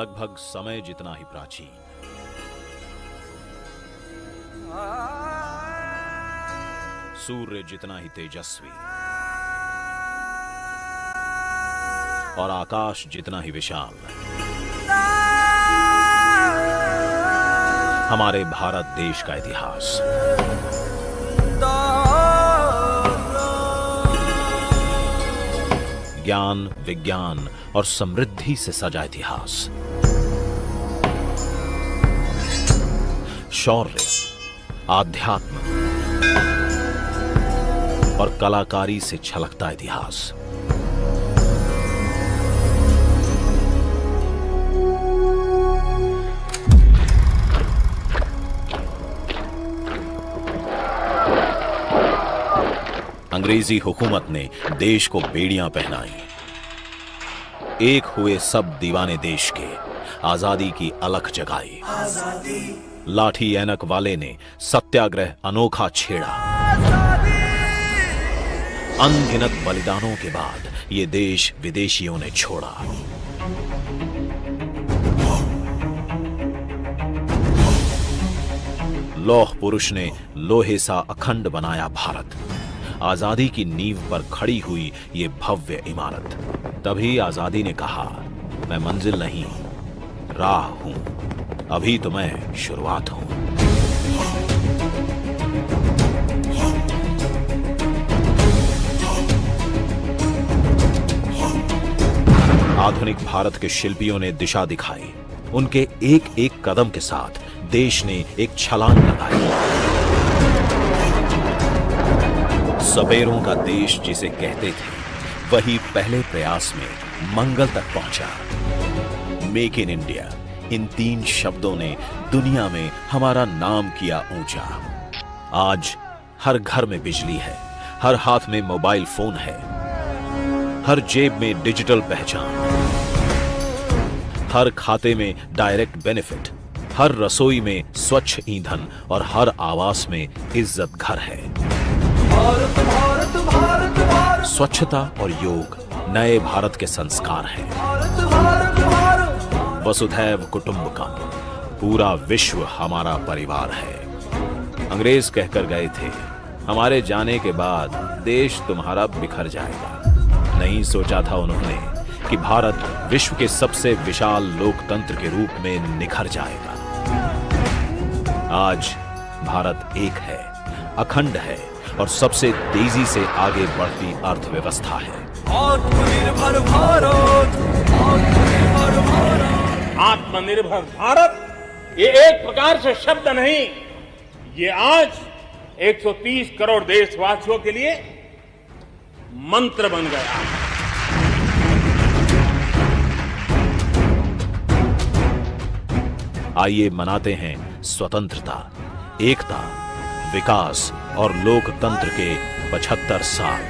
लगभग समय जितना ही प्राचीन, सूर्य जितना ही तेजस्वी और आकाश जितना ही विशाल, हमारे भारत देश का इतिहास। ज्ञान, विज्ञान और समृद्धि से सजा इतिहास। शौर्य, आध्यात्म और कलाकारी से छलकता इतिहास। अंग्रेजी हुकूमत ने देश को बेड़ियां पहनाई। एक हुए सब दीवाने देश के, आजादी की अलख जगाई। लाठी ऐनक वाले ने सत्याग्रह अनोखा छेड़ा। अनगिनत बलिदानों के बाद ये देश विदेशियों ने छोड़ा। लौह पुरुष ने लोहे सा अखंड बनाया भारत। आजादी की नींव पर खड़ी हुई ये भव्य इमारत। तभी आजादी ने कहा, मैं मंजिल नहीं, राह हूं, अभी तो मैं शुरुआत हूं। आधुनिक भारत के शिल्पियों ने दिशा दिखाई। उनके एक एक कदम के साथ देश ने एक छलांग लगाई। सपेरों का देश जिसे कहते थे, वही पहले प्रयास में मंगल तक पहुंचा। मेक इन इंडिया, इन 3 शब्दों ने दुनिया में हमारा नाम किया ऊंचा। आज हर घर में बिजली है, हर हाथ में मोबाइल फोन है, हर जेब में डिजिटल पहचान, हर खाते में डायरेक्ट बेनिफिट, हर रसोई में स्वच्छ ईंधन और हर आवास में इज्जत घर है। भारत, भारत, भारत, भारत। स्वच्छता और योग नए भारत के संस्कार हैं। भारत, भारत, भारत। वसुधैव कुटुंबकम, पूरा विश्व हमारा परिवार है। अंग्रेज कहकर गए थे, हमारे जाने के बाद देश तुम्हारा बिखर जाएगा। नहीं सोचा था उन्होंने कि भारत विश्व के सबसे विशाल लोकतंत्र के रूप में निखर जाएगा। आज भारत एक है, अखंड है और सबसे तेजी से आगे बढ़ती अर्थव्यवस्था है। आत्मनिर्भर भारत, आत्मनिर्भर भारत। आत्मनिर्भर भारत ये एक प्रकार से शब्द नहीं, ये आज 130 करोड़ देशवासियों के लिए मंत्र बन गया है। आइए मनाते हैं स्वतंत्रता, एकता, विकास और लोकतंत्र के 75 साल।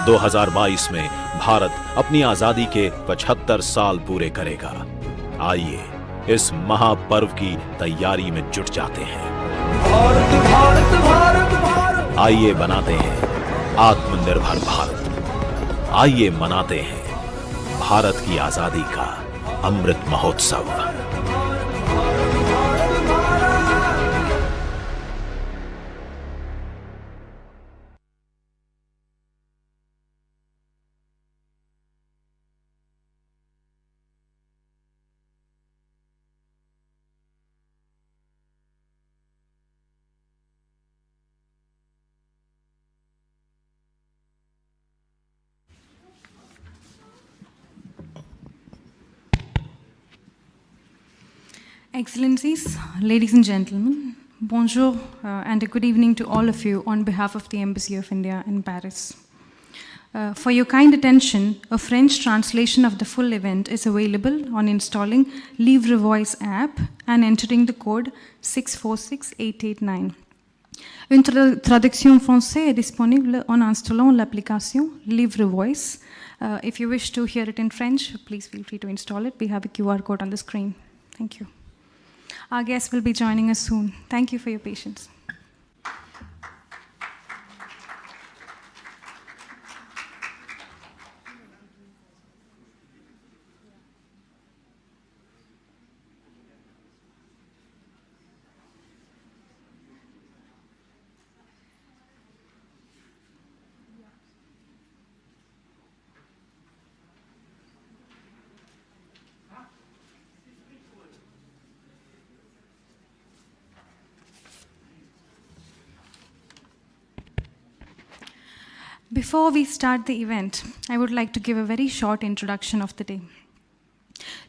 2022 में भारत अपनी आजादी के 75 साल पूरे करेगा। आइए इस महापर्व की तैयारी में जुट जाते हैं। भारत, भारत, भारत, भारत। आइए बनाते हैं आत्मनिर्भर भारत। आइए मनाते हैं भारत की आजादी का Amrit Mahotsav. Excellencies, ladies and gentlemen, bonjour and a good evening to all of you on behalf of the Embassy of India in Paris. For your kind attention, a French translation of the full event is available on installing Livre Voice app and entering the code 646889. Une traduction française est disponible en installant l'application Livre Voice. If you wish to hear it in French, please feel free to install it. We have a QR code on the screen. Thank you. Our guests will be joining us soon. Thank you for your patience. Before we start the event, I would like to give a very short introduction of the day.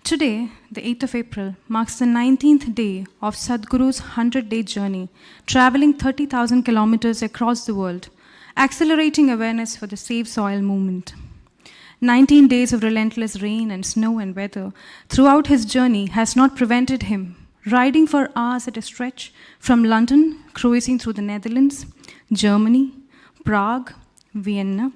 Today, the 8th of April, marks the 19th day of Sadhguru's 100-day journey, traveling 30,000 kilometers across the world, accelerating awareness for the Save Soil movement. 19 days of relentless rain and snow and weather throughout his journey has not prevented him riding for hours at a stretch from London, cruising through the Netherlands, Germany, Prague, Vienna,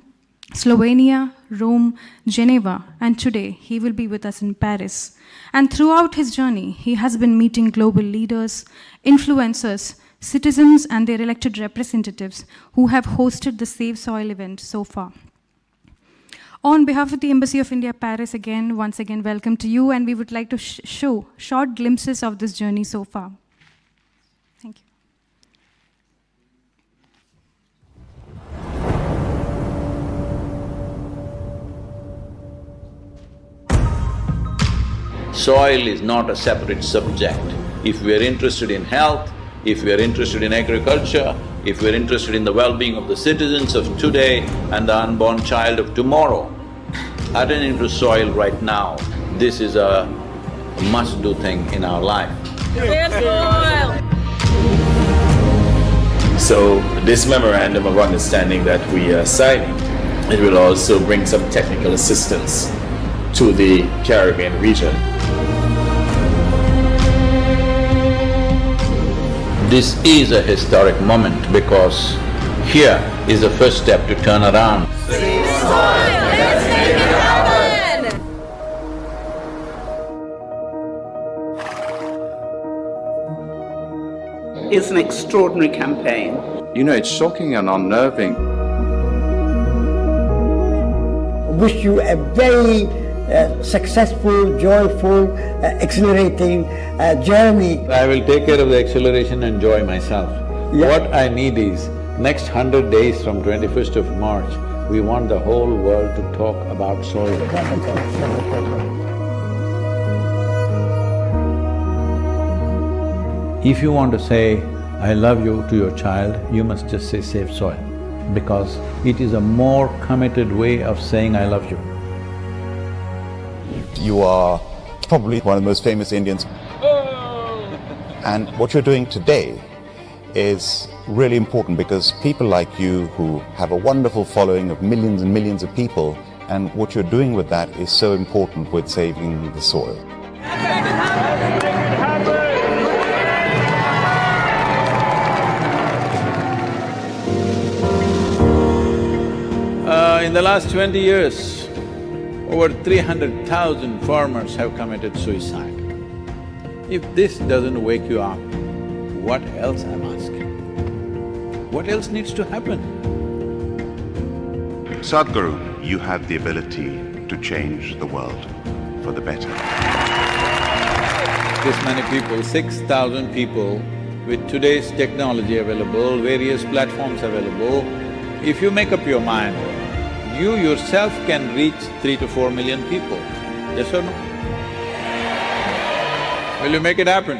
Slovenia, Rome, Geneva, and today he will be with us in Paris. And throughout his journey, he has been meeting global leaders, influencers, citizens, and their elected representatives who have hosted the Save Soil event so far. On behalf of the Embassy of India, Paris, once again, welcome to you, and we would like to show short glimpses of this journey so far. Thank you. Soil is not a separate subject. If we are interested in health, if we are interested in agriculture, if we are interested in the well-being of the citizens of today and the unborn child of tomorrow, attending to soil right now, this is a must-do thing in our life. So this memorandum of understanding that we are signing, it will also bring some technical assistance to the Caribbean region. This is a historic moment because here is the first step to turn around. It's an extraordinary campaign. You know, it's shocking and unnerving. Wish you a very successful, joyful, exhilarating journey. I will take care of the acceleration and joy myself. Yeah. What I need is, next 100 days from 21st of March, we want the whole world to talk about soil. If you want to say, I love you to your child, you must just say save soil, because it is a more committed way of saying I love you. You are probably one of the most famous Indians. And what you're doing today is really important because people like you who have a wonderful following of millions and millions of people, and what you're doing with that is so important with saving the soil. In the last 20 years, over 300,000 farmers have committed suicide. If this doesn't wake you up, what else I'm asking? What else needs to happen? Sadhguru, you have the ability to change the world for the better. This many people, 6,000 people, with today's technology available, various platforms available, if you make up your mind, you yourself can reach 3 to 4 million people. Yes or no? Will you make it happen?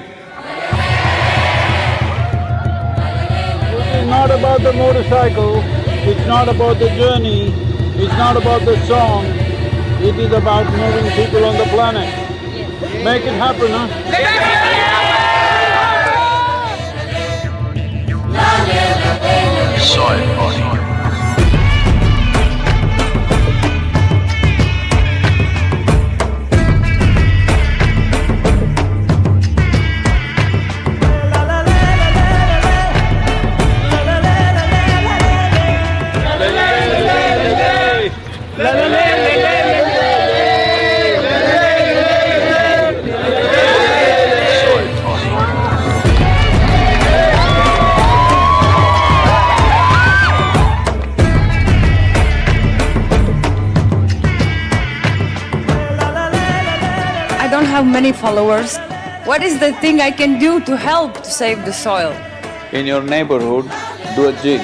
It's not about the motorcycle, it's not about the journey, it's not about the song, it is about moving people on the planet. Make it happen, huh? Soil. I don't have many followers. What is the thing I can do to help to save the soil? In your neighborhood, do a jig.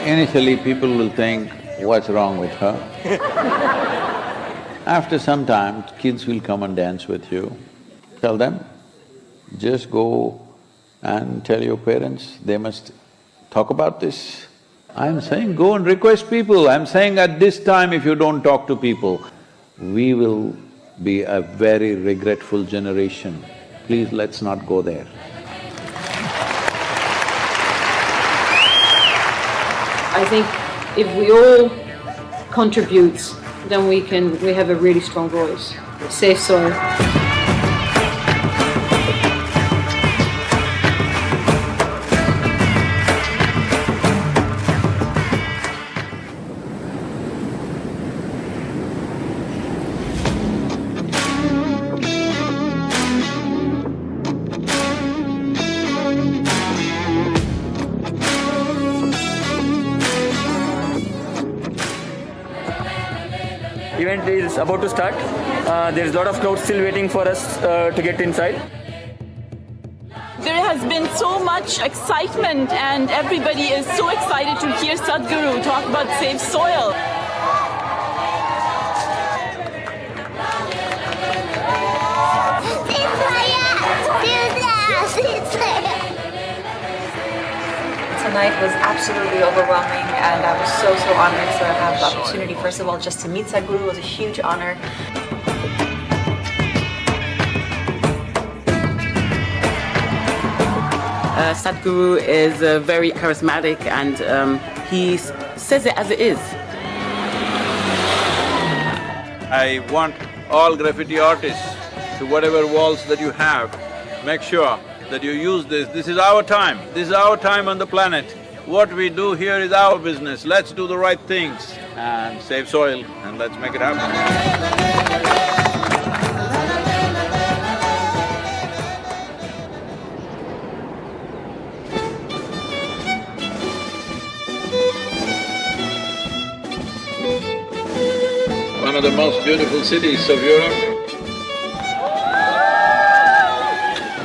Initially, people will think, what's wrong with her? After some time, kids will come and dance with you. Tell them, just go and tell your parents they must talk about this. I'm saying go and request people. I'm saying at this time if you don't talk to people, we will be a very regretful generation. Please, let's not go there. I think if we all contribute, then we have a really strong voice. Safe soil. Event is about to start. There is a lot of crowd still waiting for us to get inside. There has been so much excitement and everybody is so excited to hear Sadhguru talk about safe soil. Tonight was absolutely overwhelming, and I was so honored to have the opportunity, first of all, just to meet Sadhguru was a huge honor. Sadhguru is very charismatic, and he says it as it is. I want all graffiti artists, to whatever walls that you have, make sure that you use this. This is our time. This is our time on the planet. What we do here is our business. Let's do the right things and save soil, and let's make it happen. One of the most beautiful cities of Europe.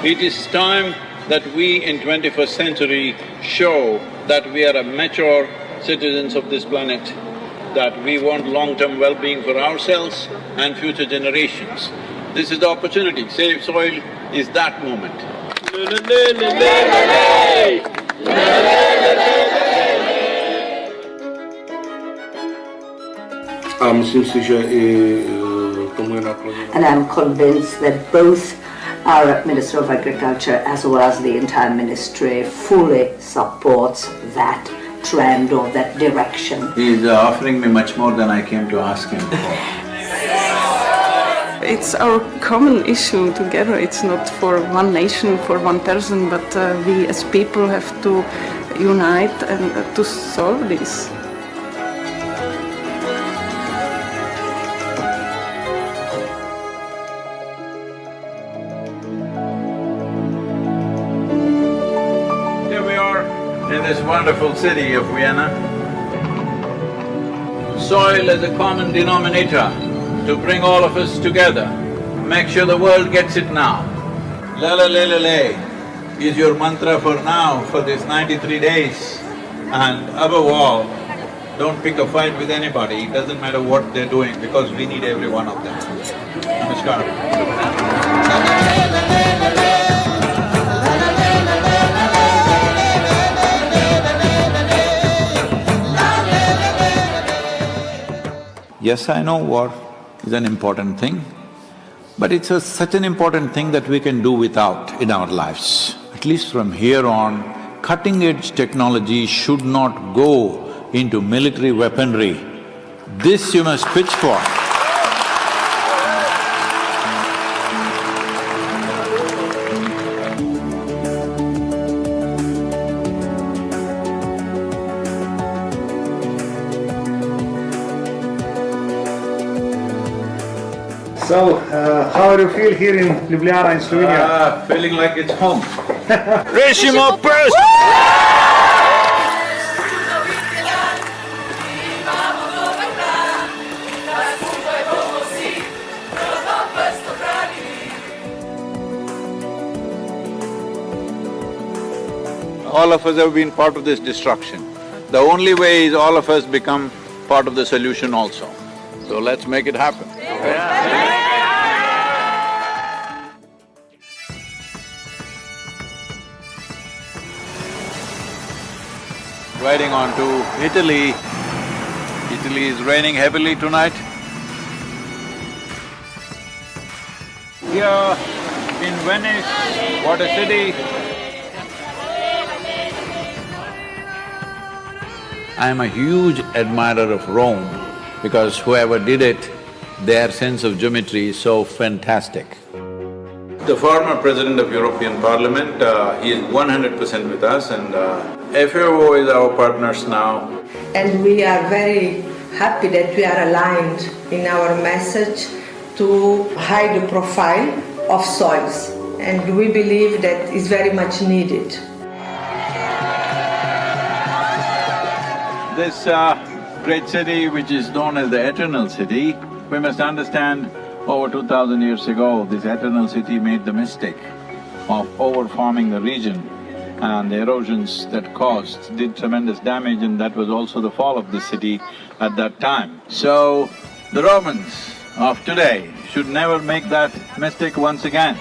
It is time that we in 21st century show that we are a mature citizens of this planet, that we want long-term well-being for ourselves and future generations. This is the opportunity. Save soil is that moment. And I'm convinced that both our Minister of Agriculture as well as the entire ministry fully supports that trend or that direction. He is offering me much more than I came to ask him for. It's our common issue together. It's not for one nation, for one person, but we as people have to unite and to solve this. In this wonderful city of Vienna, soil is a common denominator to bring all of us together. Make sure the world gets it now. La la la la la is your mantra for now, for these 93 days. And above all, don't pick a fight with anybody, it doesn't matter what they're doing, because we need every one of them. Namaskar. Yes, I know war is an important thing, but it's such an important thing that we can do without in our lives. At least from here on, cutting-edge technology should not go into military weaponry. This you must pitch for. So, how do you feel here in Ljubljana in Slovenia? Feeling like it's home. Rešimo prst! All of us have been part of this destruction. The only way is all of us become part of the solution also. So let's make it happen. riding on to Italy. Italy is raining heavily tonight. Here in Venice, what a city. I am a huge admirer of Rome because whoever did it, their sense of geometry is so fantastic. The former president of European Parliament, he is 100% with us, and FAO is our partners now. And we are very happy that we are aligned in our message to high the profile of soils, and we believe that is very much needed. This great city, which is known as the Eternal City, we must understand over 2000 years ago, this Eternal City made the mistake of overfarming the region, and the erosions that caused did tremendous damage, and that was also the fall of the city at that time. So, the Romans of today should never make that mistake once again.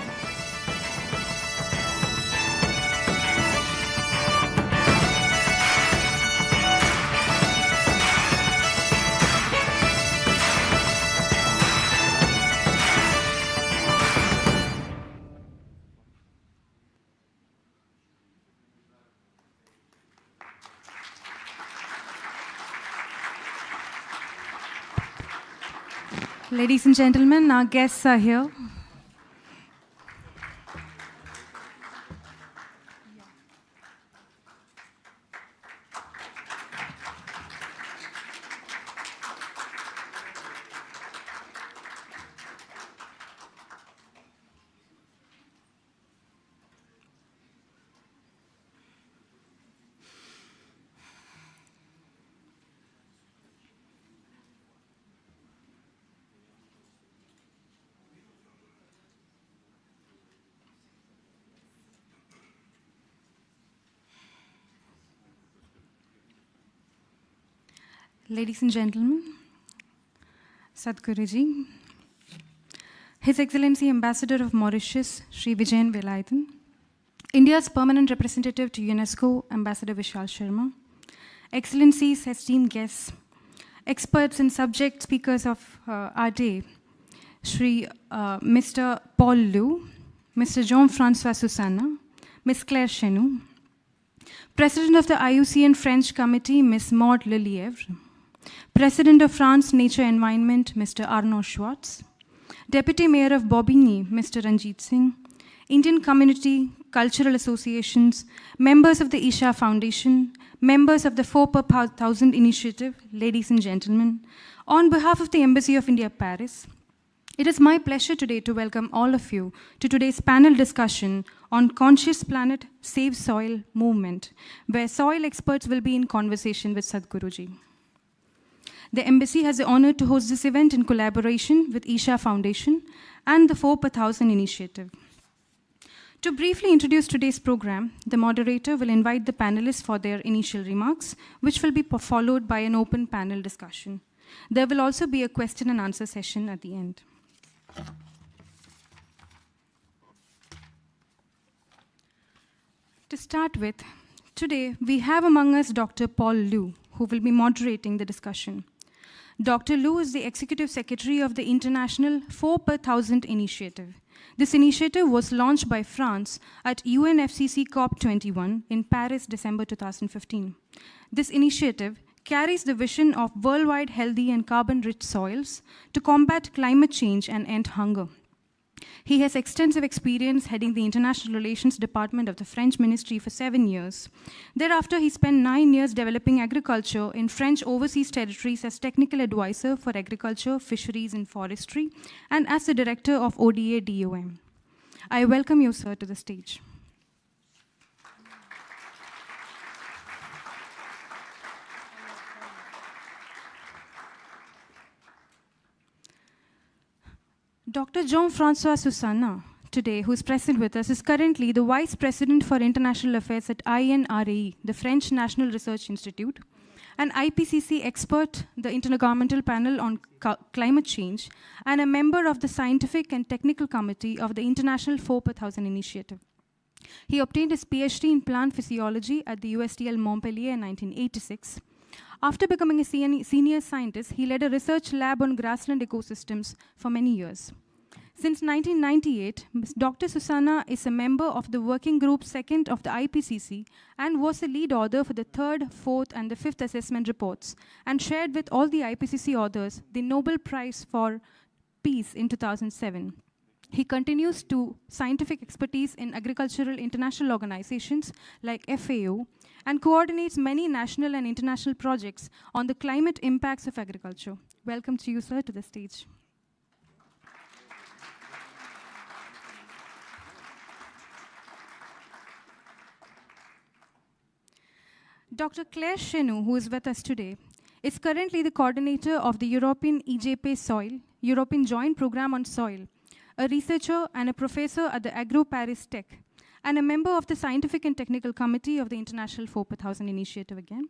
Ladies and gentlemen, our guests are here. Ladies and gentlemen, Sadhguru Ji, His Excellency Ambassador of Mauritius, Sri Vijayan Velayathan, India's permanent representative to UNESCO, Ambassador Vishal Sharma, Excellencies, esteemed guests, experts and subject speakers of our day, Mr. Paul Liu, Mr. Jean-Francois Susanna, Ms. Claire Chenou, President of the IUCN French Committee, Ms. Maud Lelièvre, President of France Nature Environment, Mr. Arnaud Schwartz, Deputy Mayor of Bobigny, Mr. Ranjit Singh, Indian Community, Cultural Associations, members of the Isha Foundation, members of the 4 per 1000 initiative, ladies and gentlemen, on behalf of the Embassy of India, Paris, it is my pleasure today to welcome all of you to today's panel discussion on Conscious Planet, Save Soil movement, where soil experts will be in conversation with Sadhguru Ji. The Embassy has the honor to host this event in collaboration with Isha Foundation and the 4 per 1000 initiative. To briefly introduce today's program, the moderator will invite the panelists for their initial remarks, which will be followed by an open panel discussion. There will also be a question and answer session at the end. To start with, today we have among us Dr. Paul Liu, who will be moderating the discussion. Dr. Liu is the Executive Secretary of the International 4 per 1000 initiative. This initiative was launched by France at UNFCCC COP21 in Paris, December 2015. This initiative carries the vision of worldwide healthy and carbon-rich soils to combat climate change and end hunger. He has extensive experience heading the International Relations Department of the French Ministry for 7 years. Thereafter, he spent 9 years developing agriculture in French overseas territories as technical advisor for agriculture, fisheries, and forestry, and as the director of ODA DOM. I welcome you, sir, to the stage. Dr. Jean-Francois Susanna, today, who is present with us, is currently the Vice President for International Affairs at INRAE, the French National Research Institute, an IPCC expert, the Intergovernmental Panel on Climate Change, and a member of the Scientific and Technical Committee of the International 4 per 1000 initiative. He obtained his PhD in plant physiology at the USTL Montpellier in 1986. After becoming a senior scientist, he led a research lab on grassland ecosystems for many years. Since 1998, Dr. Susanna is a member of the Working Group 2nd of the IPCC and was a lead author for the 3rd, 4th, and the 5th assessment reports, and shared with all the IPCC authors the Nobel Prize for Peace in 2007. He continues to scientific expertise in agricultural international organizations like FAO and coordinates many national and international projects on the climate impacts of agriculture. Welcome to you, sir, to the stage. Dr. Claire Chenou, who is with us today, is currently the coordinator of the European EJP Soil, European Joint Program on Soil, a researcher and a professor at the Agro Paris Tech, and a member of the Scientific and Technical Committee of the International 4,000 Initiative again.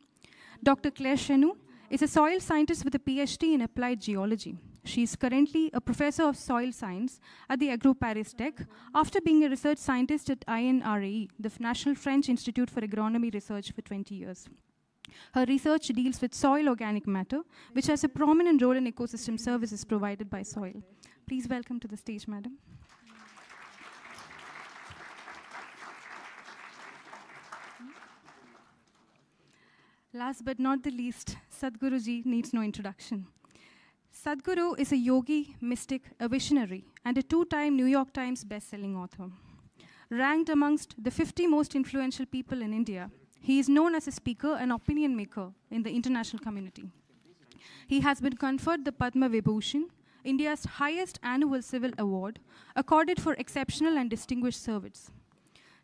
Dr. Claire Chenou is a soil scientist with a PhD in applied geology. She is currently a professor of soil science at the Agro Paris Tech after being a research scientist at INRAE, the National French Institute for Agronomy Research, for 20 years. Her research deals with soil organic matter, which has a prominent role in ecosystem services provided by soil. Please welcome to the stage, madam. Last but not the least, Sadhguru ji needs no introduction. Sadhguru is a yogi, mystic, a visionary, and a 2-time New York Times best-selling author. Ranked amongst the 50 most influential people in India, he is known as a speaker and opinion maker in the international community. He has been conferred the Padma Vibhushan, India's highest annual civil award, accorded for exceptional and distinguished service.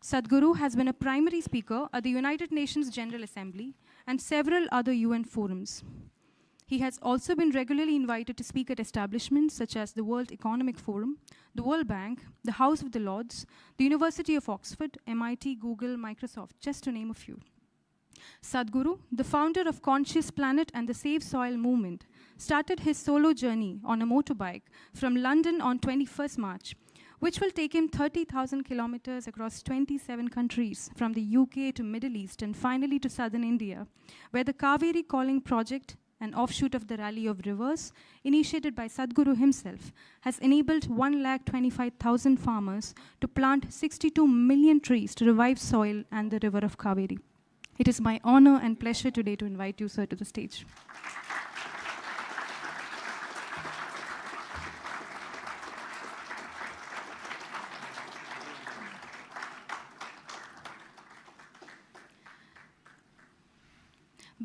Sadhguru has been a primary speaker at the United Nations General Assembly and several other UN forums. He has also been regularly invited to speak at establishments such as the World Economic Forum, the World Bank, the House of the Lords, the University of Oxford, MIT, Google, Microsoft, just to name a few. Sadhguru, the founder of Conscious Planet and the Save Soil movement, started his solo journey on a motorbike from London on 21st March, which will take him 30,000 kilometers across 27 countries, from the UK to Middle East and finally to southern India, where the Kaveri Calling Project, an offshoot of the Rally of Rivers, initiated by Sadhguru himself, has enabled 125,000 farmers to plant 62 million trees to revive soil and the river of Kaveri. It is my honor and pleasure today to invite you, sir, to the stage.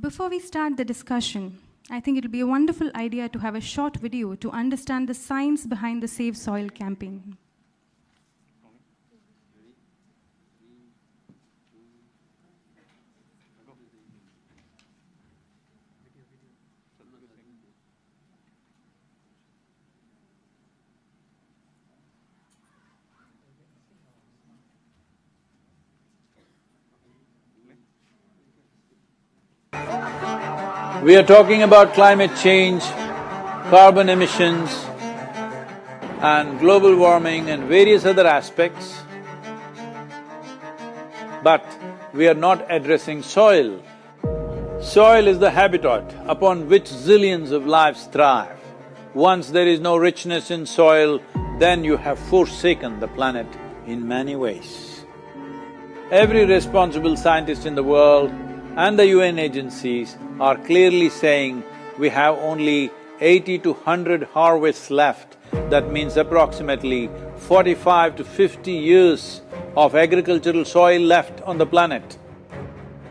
Before we start the discussion, I think it will be a wonderful idea to have a short video to understand the science behind the Save Soil campaign. We are talking about climate change, carbon emissions, and global warming and various other aspects, but we are not addressing soil. Soil is the habitat upon which zillions of lives thrive. Once there is no richness in soil, then you have forsaken the planet in many ways. Every responsible scientist in the world and the UN agencies are clearly saying we have only 80 to 100 harvests left. That means approximately 45 to 50 years of agricultural soil left on the planet.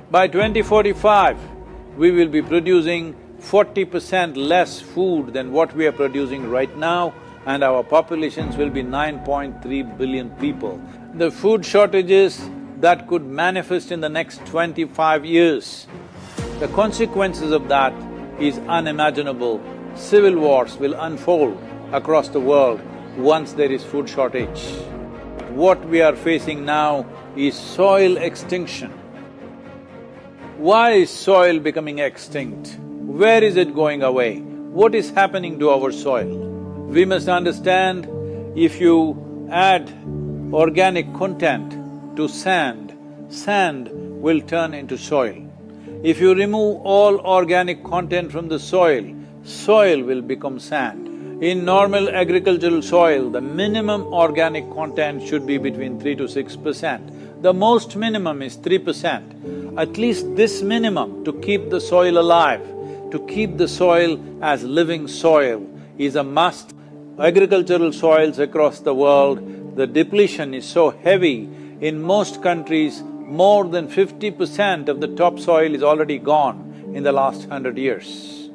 By 2045, we will be producing 40% less food than what we are producing right now, and our populations will be 9.3 billion people. The food shortages that could manifest in the next 25 years, the consequences of that is unimaginable. Civil wars will unfold across the world once there is food shortage. What we are facing now is soil extinction. Why is soil becoming extinct? Where is it going away? What is happening to our soil? We must understand, if you add organic content to sand, sand will turn into soil. If you remove all organic content from the soil, soil will become sand. In normal agricultural soil, the minimum organic content should be between 3 to 6%. The most minimum is 3%. At least this minimum to keep the soil alive, to keep the soil as living soil is a must. Agricultural soils across the world, the depletion is so heavy, in most countries, more than 50% of the topsoil is already gone in the last 100 years.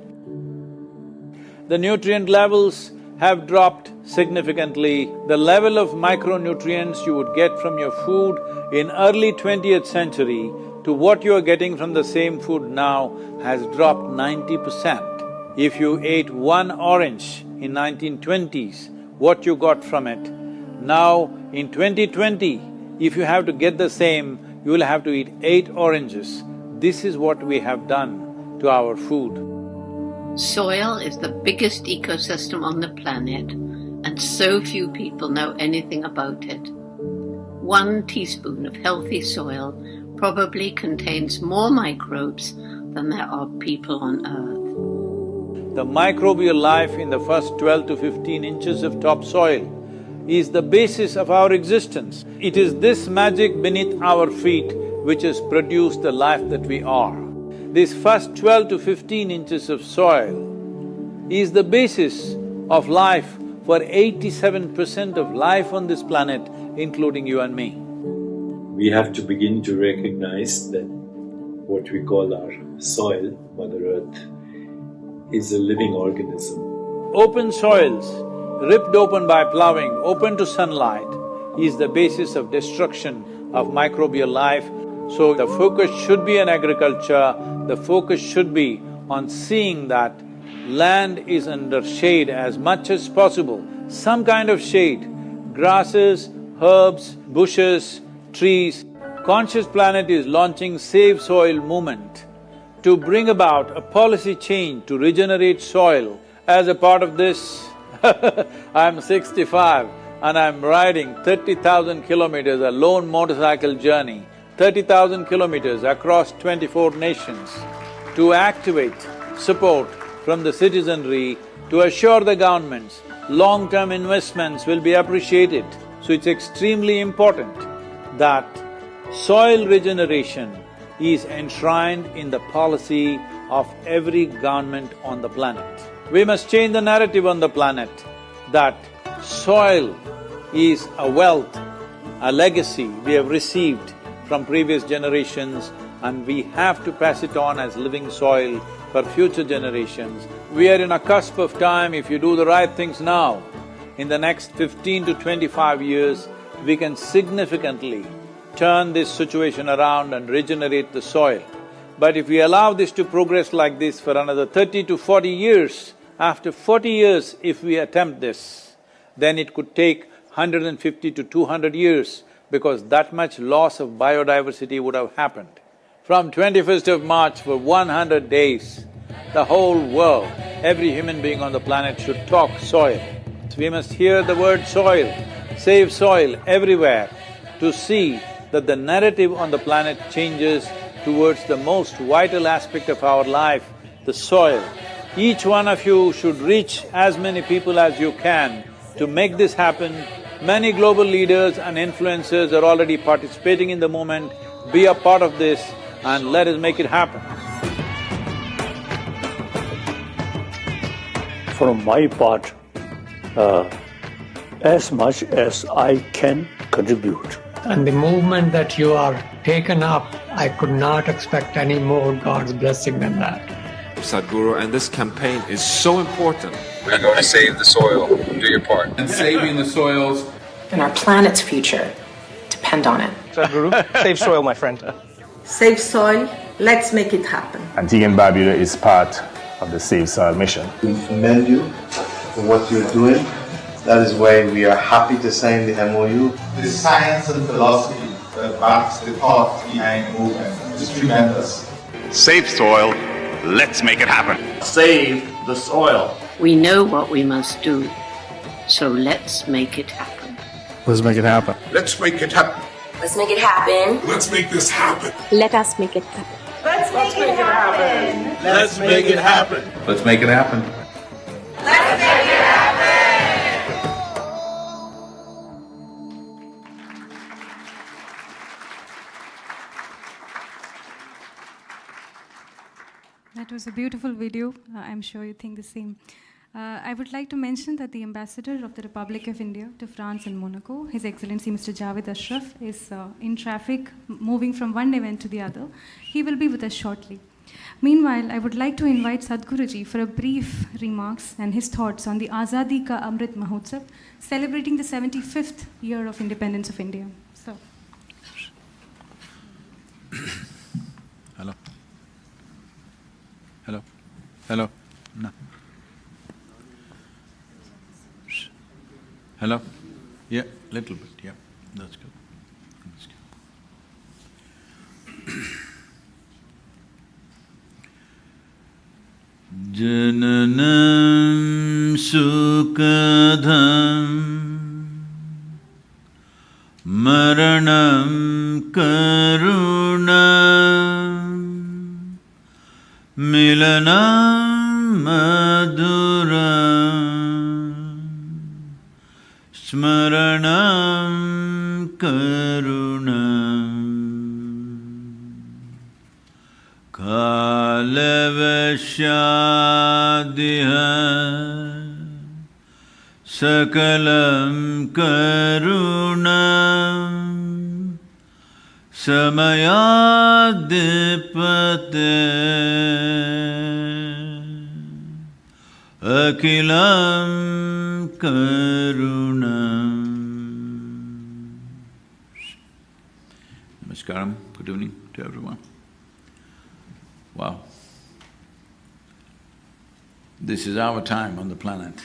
The nutrient levels have dropped significantly. The level of micronutrients you would get from your food in early 20th century to what you are getting from the same food now has dropped 90%. If you ate one orange in 1920s, what you got from it, now in 2020, if you have to get the same, you will have to eat 8 oranges. This is what we have done to our food. Soil is the biggest ecosystem on the planet, and so few people know anything about it. 1 teaspoon of healthy soil probably contains more microbes than there are people on Earth. The microbial life in the first 12 to 15 inches of topsoil is the basis of our existence. It is this magic beneath our feet which has produced the life that we are. This first 12 to 15 inches of soil is the basis of life for 87% of life on this planet, including you and me. We have to begin to recognize that what we call our soil, Mother Earth, is a living organism. Open soils, ripped open by ploughing, open to sunlight, is the basis of destruction of microbial life. So the focus should be on agriculture, the focus should be on seeing that land is under shade as much as possible, some kind of shade, grasses, herbs, bushes, trees. Conscious Planet is launching Save Soil movement to bring about a policy change to regenerate soil. As a part of this, I'm 65 and I'm riding 30,000 kilometers, a lone motorcycle journey, 30,000 kilometers across 24 nations to activate support from the citizenry to assure the governments long-term investments will be appreciated. So it's extremely important that soil regeneration is enshrined in the policy of every government on the planet. We must change the narrative on the planet that soil is a wealth, a legacy we have received from previous generations, and we have to pass it on as living soil for future generations. We are in a cusp of time. If you do the right things now, in the next 15 to 25 years, we can significantly turn this situation around and regenerate the soil. But if we allow this to progress like this for another 30 to 40 years, after 40 years if we attempt this, then it could take 150 to 200 years because that much loss of biodiversity would have happened. From 21st of March for 100 days, the whole world, every human being on the planet should talk soil. So we must hear the word soil, save soil everywhere to see that the narrative on the planet changes towards the most vital aspect of our life, the soil. Each one of you should reach as many people as you can to make this happen. Many global leaders and influencers are already participating in the movement. Be a part of this and let us make it happen. For my part, as much as I can contribute. And the movement that you are taken up, I could not expect any more God's blessing than that. Sadhguru, and this campaign is so important. We're going to save the soil. Do your part. And saving the soils. And our planet's future depend on it. Sadhguru, save soil, my friend. Save soil, let's make it happen. Antigua and Barbuda is part of the Save Soil mission. We commend you for what you're doing. That is why we are happy to sign the MOU. The science and philosophy that backs the thought behind the movement is tremendous. Save soil, let's make it happen. Save the soil. We know what we must do, so let's make it happen. Let's make it happen. Let's make it happen. Let's make it happen. Let's make this happen. Let us make it happen. Let's make it happen. Let's make it happen. Let's make it happen. Let's make it happen. That was a beautiful video. I'm sure you think the same. I would like to mention that the Ambassador of the Republic of India to France and Monaco, His Excellency Mr. Javed Ashraf, is in traffic, moving from one event to the other. He will be with us shortly. Meanwhile, I would like to invite Sadhguruji for a brief remarks and his thoughts on the Azadi Ka Amrit Mahotsav, celebrating the 75th year of independence of India. So. Hello. Hello. Hello. No. Hello? Yeah, little bit, yeah, that's good. That's good. Jananam sukadham maranam karunam milanam maduram Smaranam karunam kalavashadiha sakalam karunam samayadipate akilam karunam. Namaskaram, good evening to everyone. Wow. This is our time on the planet.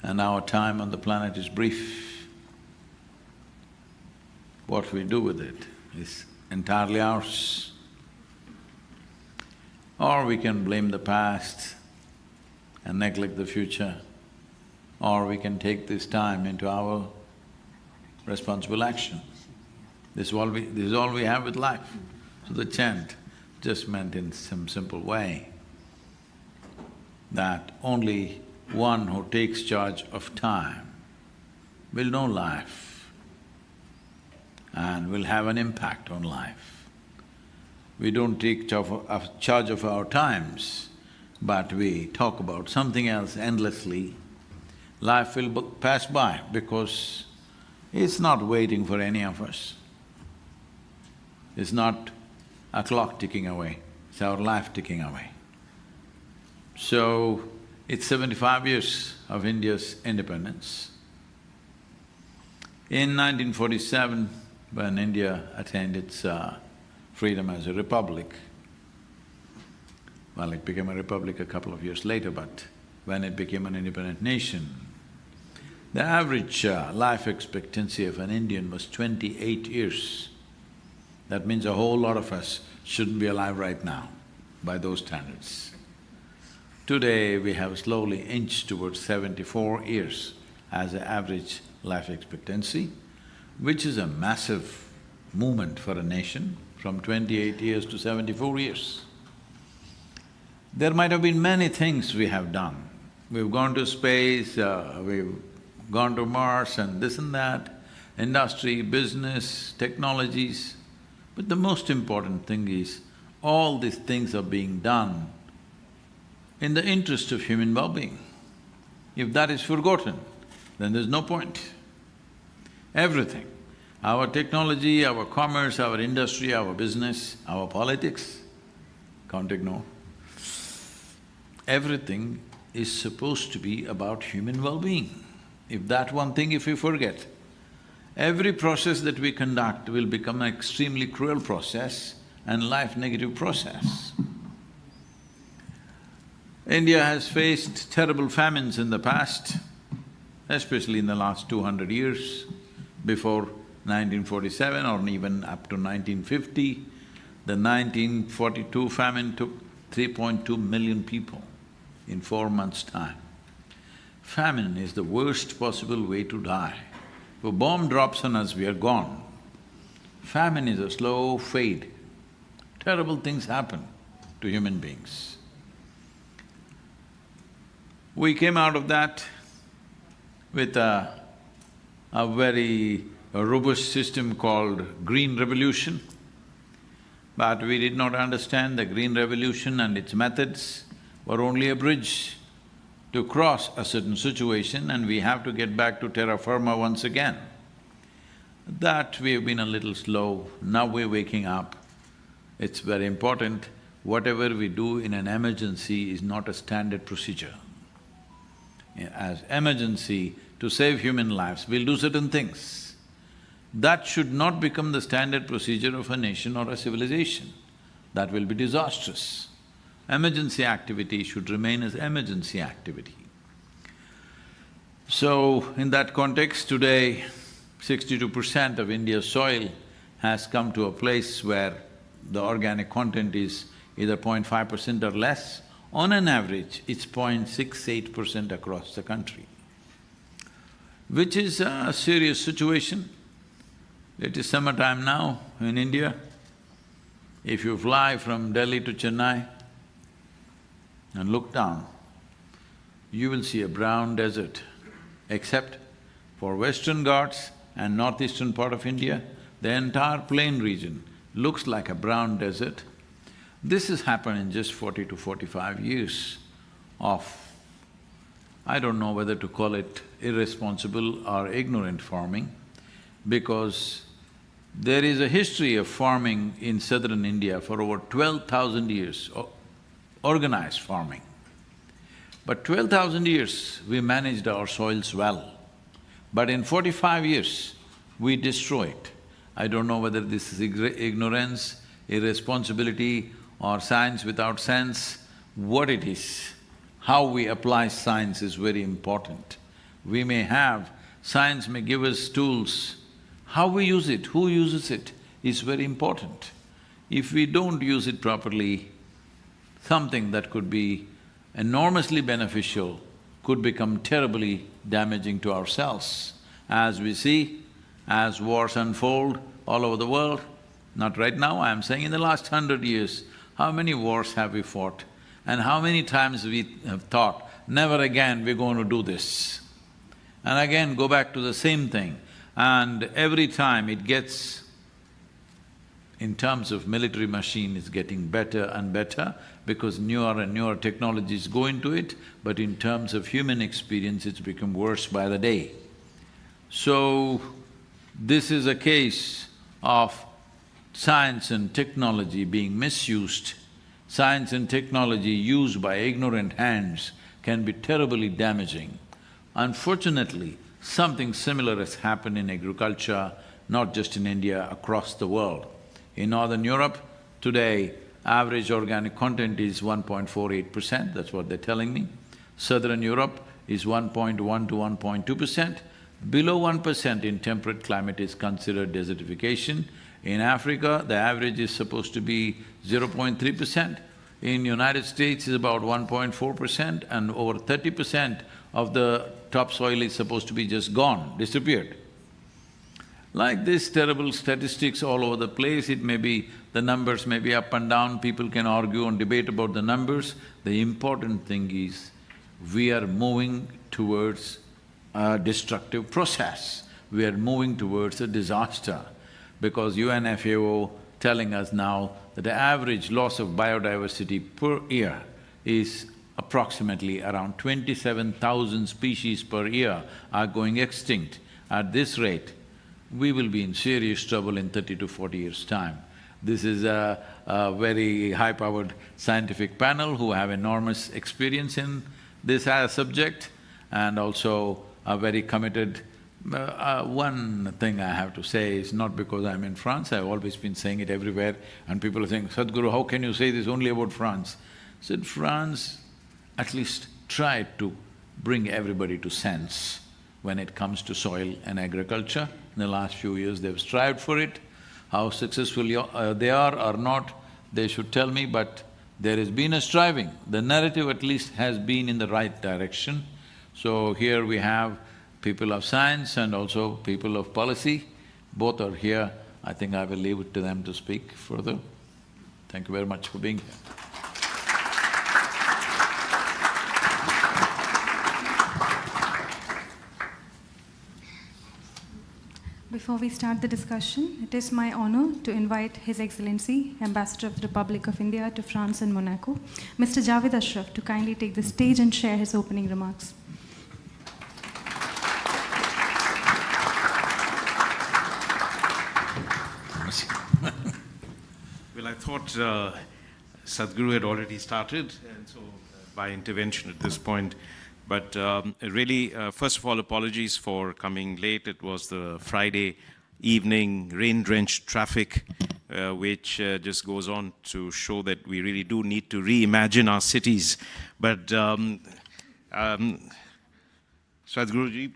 And our time on the planet is brief. What we do with it is entirely ours. Or we can blame the past and neglect the future, or we can take this time into our responsible action. This is all we have with life. So the chant just meant in some simple way that only one who takes charge of time will know life and will have an impact on life. We don't take charge of our times, but we talk about something else endlessly. Life will pass by because it's not waiting for any of us. It's not a clock ticking away, it's our life ticking away. So, it's 75 years of India's independence. In 1947, when India attained its freedom as a republic, well, it became a republic a couple of years later, but when it became an independent nation, the average life expectancy of an Indian was 28 years. That means a whole lot of us shouldn't be alive right now by those standards. Today, we have slowly inched towards 74 years as the average life expectancy, which is a massive movement for a nation, from 28 years to 74 years. There might have been many things we have done. We've gone to space, we've gone to Mars and this and that, industry, business, technologies. But the most important thing is, all these things are being done in the interest of human well-being. If that is forgotten, then there's no point. Everything, our technology, our commerce, our industry, our business, our politics, can't ignore. Everything is supposed to be about human well-being. If that one thing if we forget, every process that we conduct will become an extremely cruel process and life-negative process. India has faced terrible famines in the past, especially in the last 200 years. Before 1947 or even up to 1950, the 1942 famine took 3.2 million people in 4 months' time. Famine is the worst possible way to die. If a bomb drops on us, we are gone. Famine is a slow fade. Terrible things happen to human beings. We came out of that with a very robust system called Green Revolution, but we did not understand the Green Revolution and its methods were only a bridge to cross a certain situation, and we have to get back to terra firma once again. That we have been a little slow, now we're waking up. It's very important, whatever we do in an emergency is not a standard procedure. As emergency, to save human lives, we'll do certain things. That should not become the standard procedure of a nation or a civilization. That will be disastrous. Emergency activity should remain as emergency activity. So, in that context, today, 62% of India's soil has come to a place where the organic content is either 0.5% or less. On an average, it's 0.68% across the country, which is a serious situation. It is summertime now in India. If you fly from Delhi to Chennai and look down, you will see a brown desert, except for Western Ghats and northeastern part of India, the entire plain region looks like a brown desert. This has happened in just 40 to 45 years of, I don't know whether to call it irresponsible or ignorant farming, because there is a history of farming in southern India for over 12,000 years, organized farming. But 12,000 years we managed our soils well, but in 45 years we destroy it. I don't know whether this is ignorance, irresponsibility or science without sense, what it is. How we apply science is very important. We may have… science may give us tools, how we use it, who uses it is very important. If we don't use it properly, something that could be enormously beneficial could become terribly damaging to ourselves. As we see, as wars unfold all over the world, not right now, I'm saying in the last 100 years, how many wars have we fought? And how many times we have thought, never again we're going to do this. And again go back to the same thing. And every time it gets, in terms of military machine, it's getting better and better because newer and newer technologies go into it, but in terms of human experience, it's become worse by the day. So, this is a case of science and technology being misused. Science and technology used by ignorant hands can be terribly damaging. Unfortunately, something similar has happened in agriculture, not just in India, across the world. In Northern Europe, today, average organic content is 1.48%, that's what they're telling me. Southern Europe is 1.1 to 1.2%. Below 1% in temperate climate is considered desertification. In Africa, the average is supposed to be 0.3%. In United States is about 1.4%, and over 30% of the topsoil is supposed to be just gone, disappeared. Like this terrible statistics all over the place, it may be… the numbers may be up and down, people can argue and debate about the numbers. The important thing is, we are moving towards a destructive process. We are moving towards a disaster, because UNFAO telling us now that the average loss of biodiversity per year is approximately around 27,000 species per year are going extinct. At this rate, we will be in serious trouble in 30 to 40 years' time. This is a very high-powered scientific panel who have enormous experience in this subject and also are very committed. One thing I have to say is not because I'm in France, I've always been saying it everywhere, and people are saying, Sadhguru, how can you say this only about France? I said, France at least tried to bring everybody to sense when it comes to soil and agriculture. In the last few years, they've strived for it. How successful they are or not, they should tell me, but there has been a striving. The narrative at least has been in the right direction. So here we have people of science and also people of policy. Both are here. I think I will leave it to them to speak further. Thank you very much for being here. Before we start the discussion, it is my honor to invite His Excellency, Ambassador of the Republic of India to France and Monaco, Mr. Javed Ashraf, to kindly take the stage and share his opening remarks. Well, I thought Sadhguru had already started, and so by intervention at this point. But really, first of all, apologies for coming late. It was the Friday evening, rain-drenched traffic, which just goes on to show that we really do need to reimagine our cities. But Sadhguruji,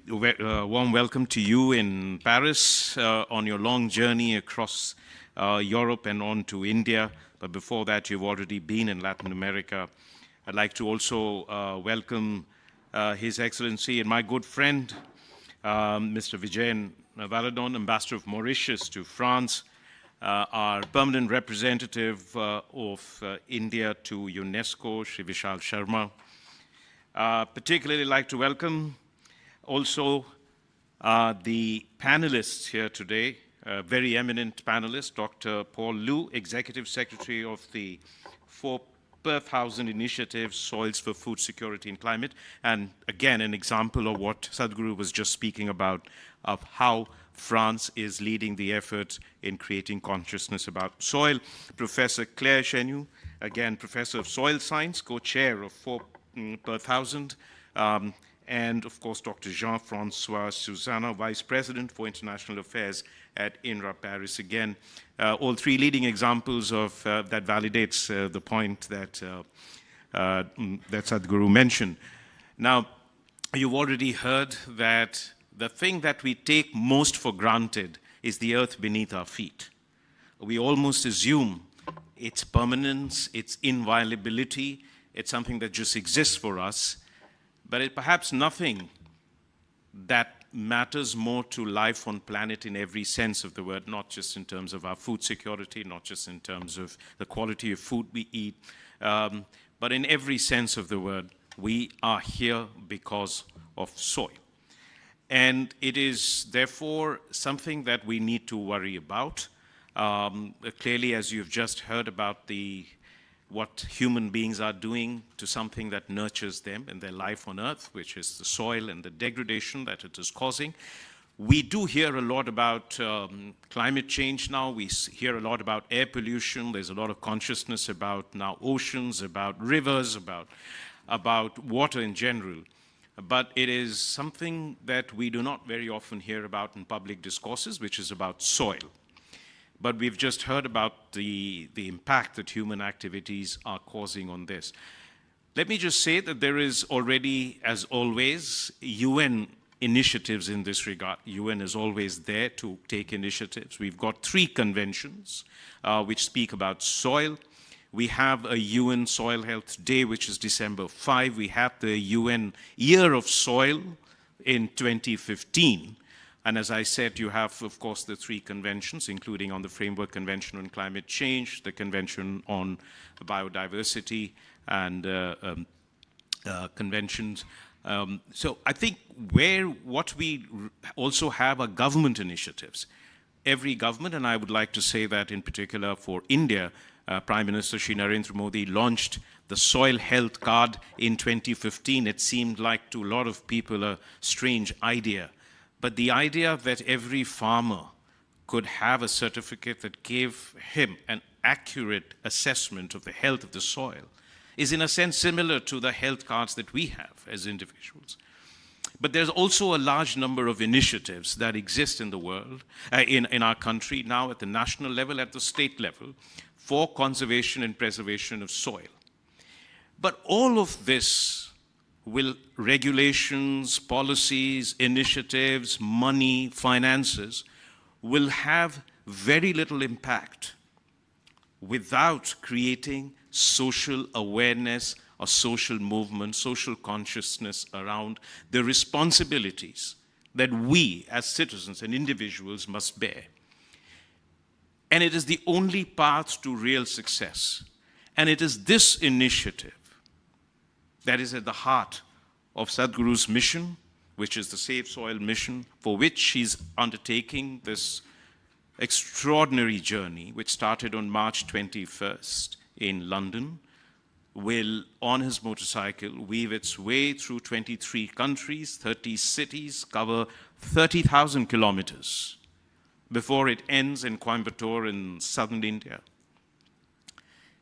warm welcome to you in Paris on your long journey across Europe and on to India. But before that, you've already been in Latin America. I'd like to also welcome His Excellency and my good friend, Mr. Vijayan Valadon, Ambassador of Mauritius to France, our permanent representative of India to UNESCO, Shri Vishal Sharma. Particularly like to welcome also the panelists here today, very eminent panelist, Dr. Paul Liu, Executive Secretary of the Perth Housing Initiative, Soils for Food Security and Climate, and again, an example of what Sadhguru was just speaking about, of how France is leading the effort in creating consciousness about soil. Professor Claire Chenu, again, Professor of Soil Science, co-chair of Perth Housing, and of course, Dr. Jean-Francois Susanna, Vice President for International Affairs at INRA Paris. Again, all three leading examples of that validates the point that that Sadhguru mentioned. Now, you've already heard that the thing that we take most for granted is the earth beneath our feet. We almost assume its permanence, its inviolability, it's something that just exists for us, but it perhaps nothing that matters more to life on planet in every sense of the word, not just in terms of our food security, not just in terms of the quality of food we eat, but in every sense of the word, we are here because of soil. And it is therefore something that we need to worry about. Clearly, as you've just heard about what human beings are doing to something that nurtures them in their life on earth, which is the soil and the degradation that it is causing. We do hear a lot about climate change now. We hear a lot about air pollution. There's a lot of consciousness about now oceans, about rivers, about water in general. But it is something that we do not very often hear about in public discourses, which is about soil. But we've just heard about the impact that human activities are causing on this. Let me just say that there is already, as always, UN initiatives in this regard. UN is always there to take initiatives. We've got 3 conventions which speak about soil. We have a UN Soil Health Day, which is December 5. We have the UN Year of Soil in 2015. And as I said, you have, of course, the 3 conventions, including on the Framework Convention on Climate Change, the Convention on Biodiversity, and conventions. So I think what we also have are government initiatives. Every government, and I would like to say that in particular for India, Prime Minister Shri Narendra Modi launched the Soil Health Card in 2015. It seemed like to a lot of people a strange idea. But the idea that every farmer could have a certificate that gave him an accurate assessment of the health of the soil is in a sense similar to the health cards that we have as individuals. But there's also a large number of initiatives that exist in the world, in our country now at the national level, at the state level, for conservation and preservation of soil. But all of this regulations, policies, initiatives, money, finances, will have very little impact without creating social awareness or social movement, social consciousness around the responsibilities that we as citizens and individuals must bear. And it is the only path to real success. And it is this initiative that is at the heart of Sadhguru's mission, which is the Save Soil mission, for which he's undertaking this extraordinary journey, which started on March 21st in London, will, on his motorcycle, weave its way through 23 countries, 30 cities, cover 30,000 kilometers before it ends in Coimbatore in southern India.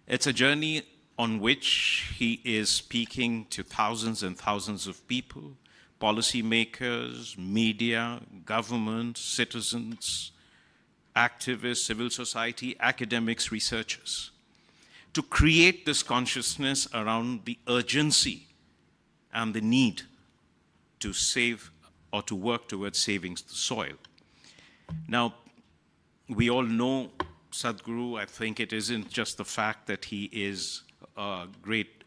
It's a journey on which he is speaking to thousands and thousands of people, policymakers, media, government, citizens, activists, civil society, academics, researchers, to create this consciousness around the urgency and the need to save or to work towards saving the soil. Now, we all know Sadhguru. I think it isn't just the fact that he is a great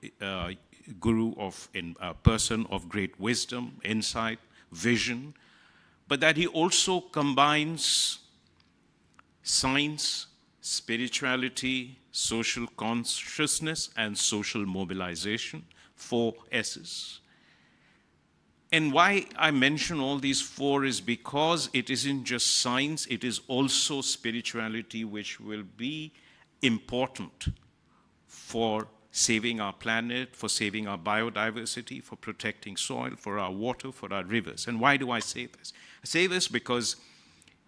guru, a person of great wisdom, insight, vision, but that he also combines science, spirituality, social consciousness, and social mobilization, 4 S's. And why I mention all these 4 is because it isn't just science, it is also spirituality, which will be important for saving our planet, for saving our biodiversity, for protecting soil, for our water, for our rivers. And why do I say this? I say this because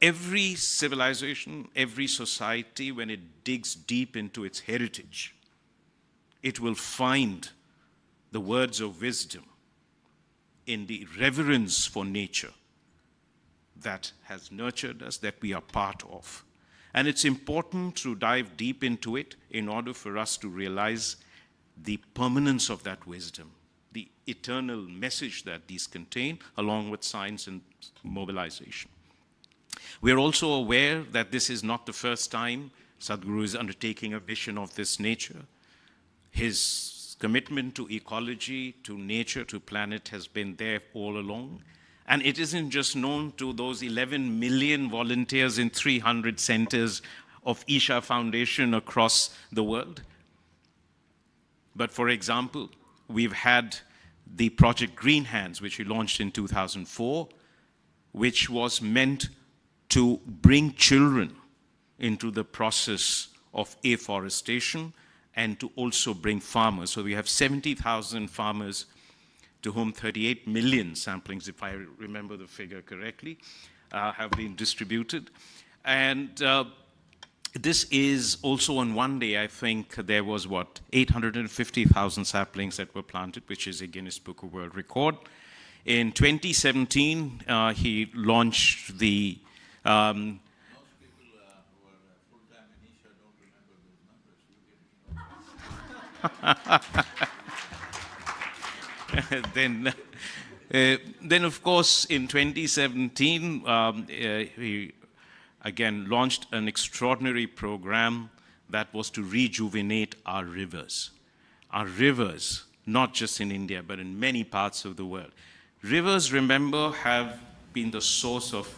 every civilization, every society, when it digs deep into its heritage, it will find the words of wisdom in the reverence for nature that has nurtured us, that we are part of. And it's important to dive deep into it in order for us to realize the permanence of that wisdom, the eternal message that these contain, along with science and mobilization. We're also aware that this is not the first time Sadhguru is undertaking a mission of this nature. His commitment to ecology, to nature, to planet has been there all along. And it isn't just known to those 11 million volunteers in 300 centers of Isha Foundation across the world. But for example, we've had the Project Green Hands, which we launched in 2004, which was meant to bring children into the process of afforestation and to also bring farmers. So we have 70,000 farmers to whom 38 million samplings, if I remember the figure correctly, have been distributed. And this is also on one day, I think there was 850,000 saplings that were planted, which is a Guinness Book of World Record. In 2017, he launched the then, of course, in 2017, he again launched an extraordinary program that was to rejuvenate our rivers. Our rivers, not just in India, but in many parts of the world. Rivers, remember, have been the source of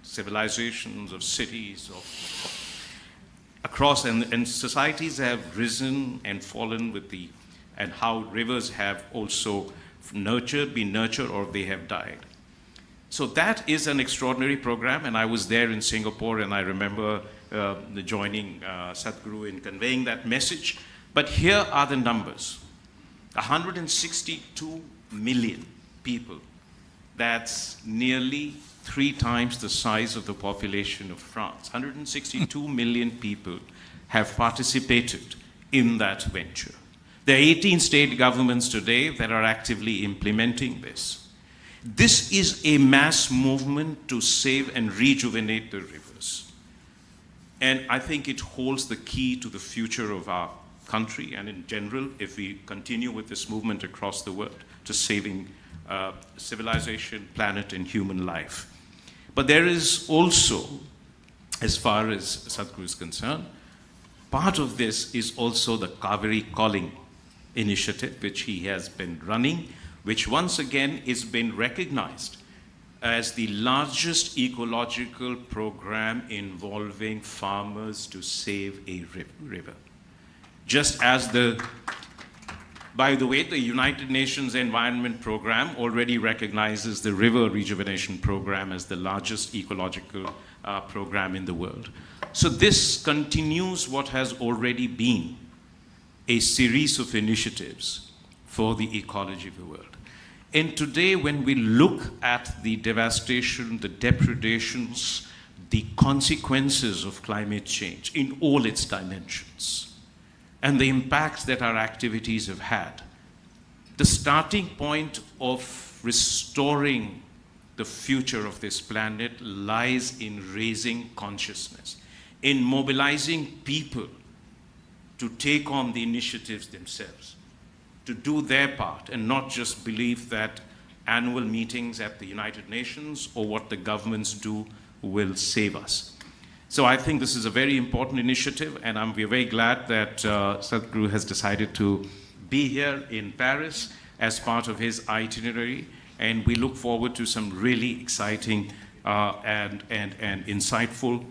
civilizations, of cities, across, and societies have risen and fallen with and how rivers have also been nurtured, or they have died. So that is an extraordinary program, and I was there in Singapore, and I remember joining Sadhguru in conveying that message. But here are the numbers. 162 million people. That's nearly 3 times the size of the population of France. 162 million people have participated in that venture. There are 18 state governments today that are actively implementing this. This is a mass movement to save and rejuvenate the rivers. And I think it holds the key to the future of our country, and in general, if we continue with this movement across the world, to saving civilization, planet, and human life. But there is also, as far as Sadhguru is concerned, part of this is also the Kaveri Calling initiative, which he has been running, which once again is been recognized as the largest ecological program involving farmers to save a river. Just as by the way, the United Nations Environment Program already recognizes the River Rejuvenation Program as the largest ecological program in the world. So this continues what has already been a series of initiatives for the ecology of the world. And today, when we look at the devastation, the depredations, the consequences of climate change in all its dimensions, and the impacts that our activities have had, the starting point of restoring the future of this planet lies in raising consciousness, in mobilizing people to take on the initiatives themselves, to do their part and not just believe that annual meetings at the United Nations or what the governments do will save us. So I think this is a very important initiative, and we're very glad that Sadhguru has decided to be here in Paris as part of his itinerary, and we look forward to some really exciting and insightful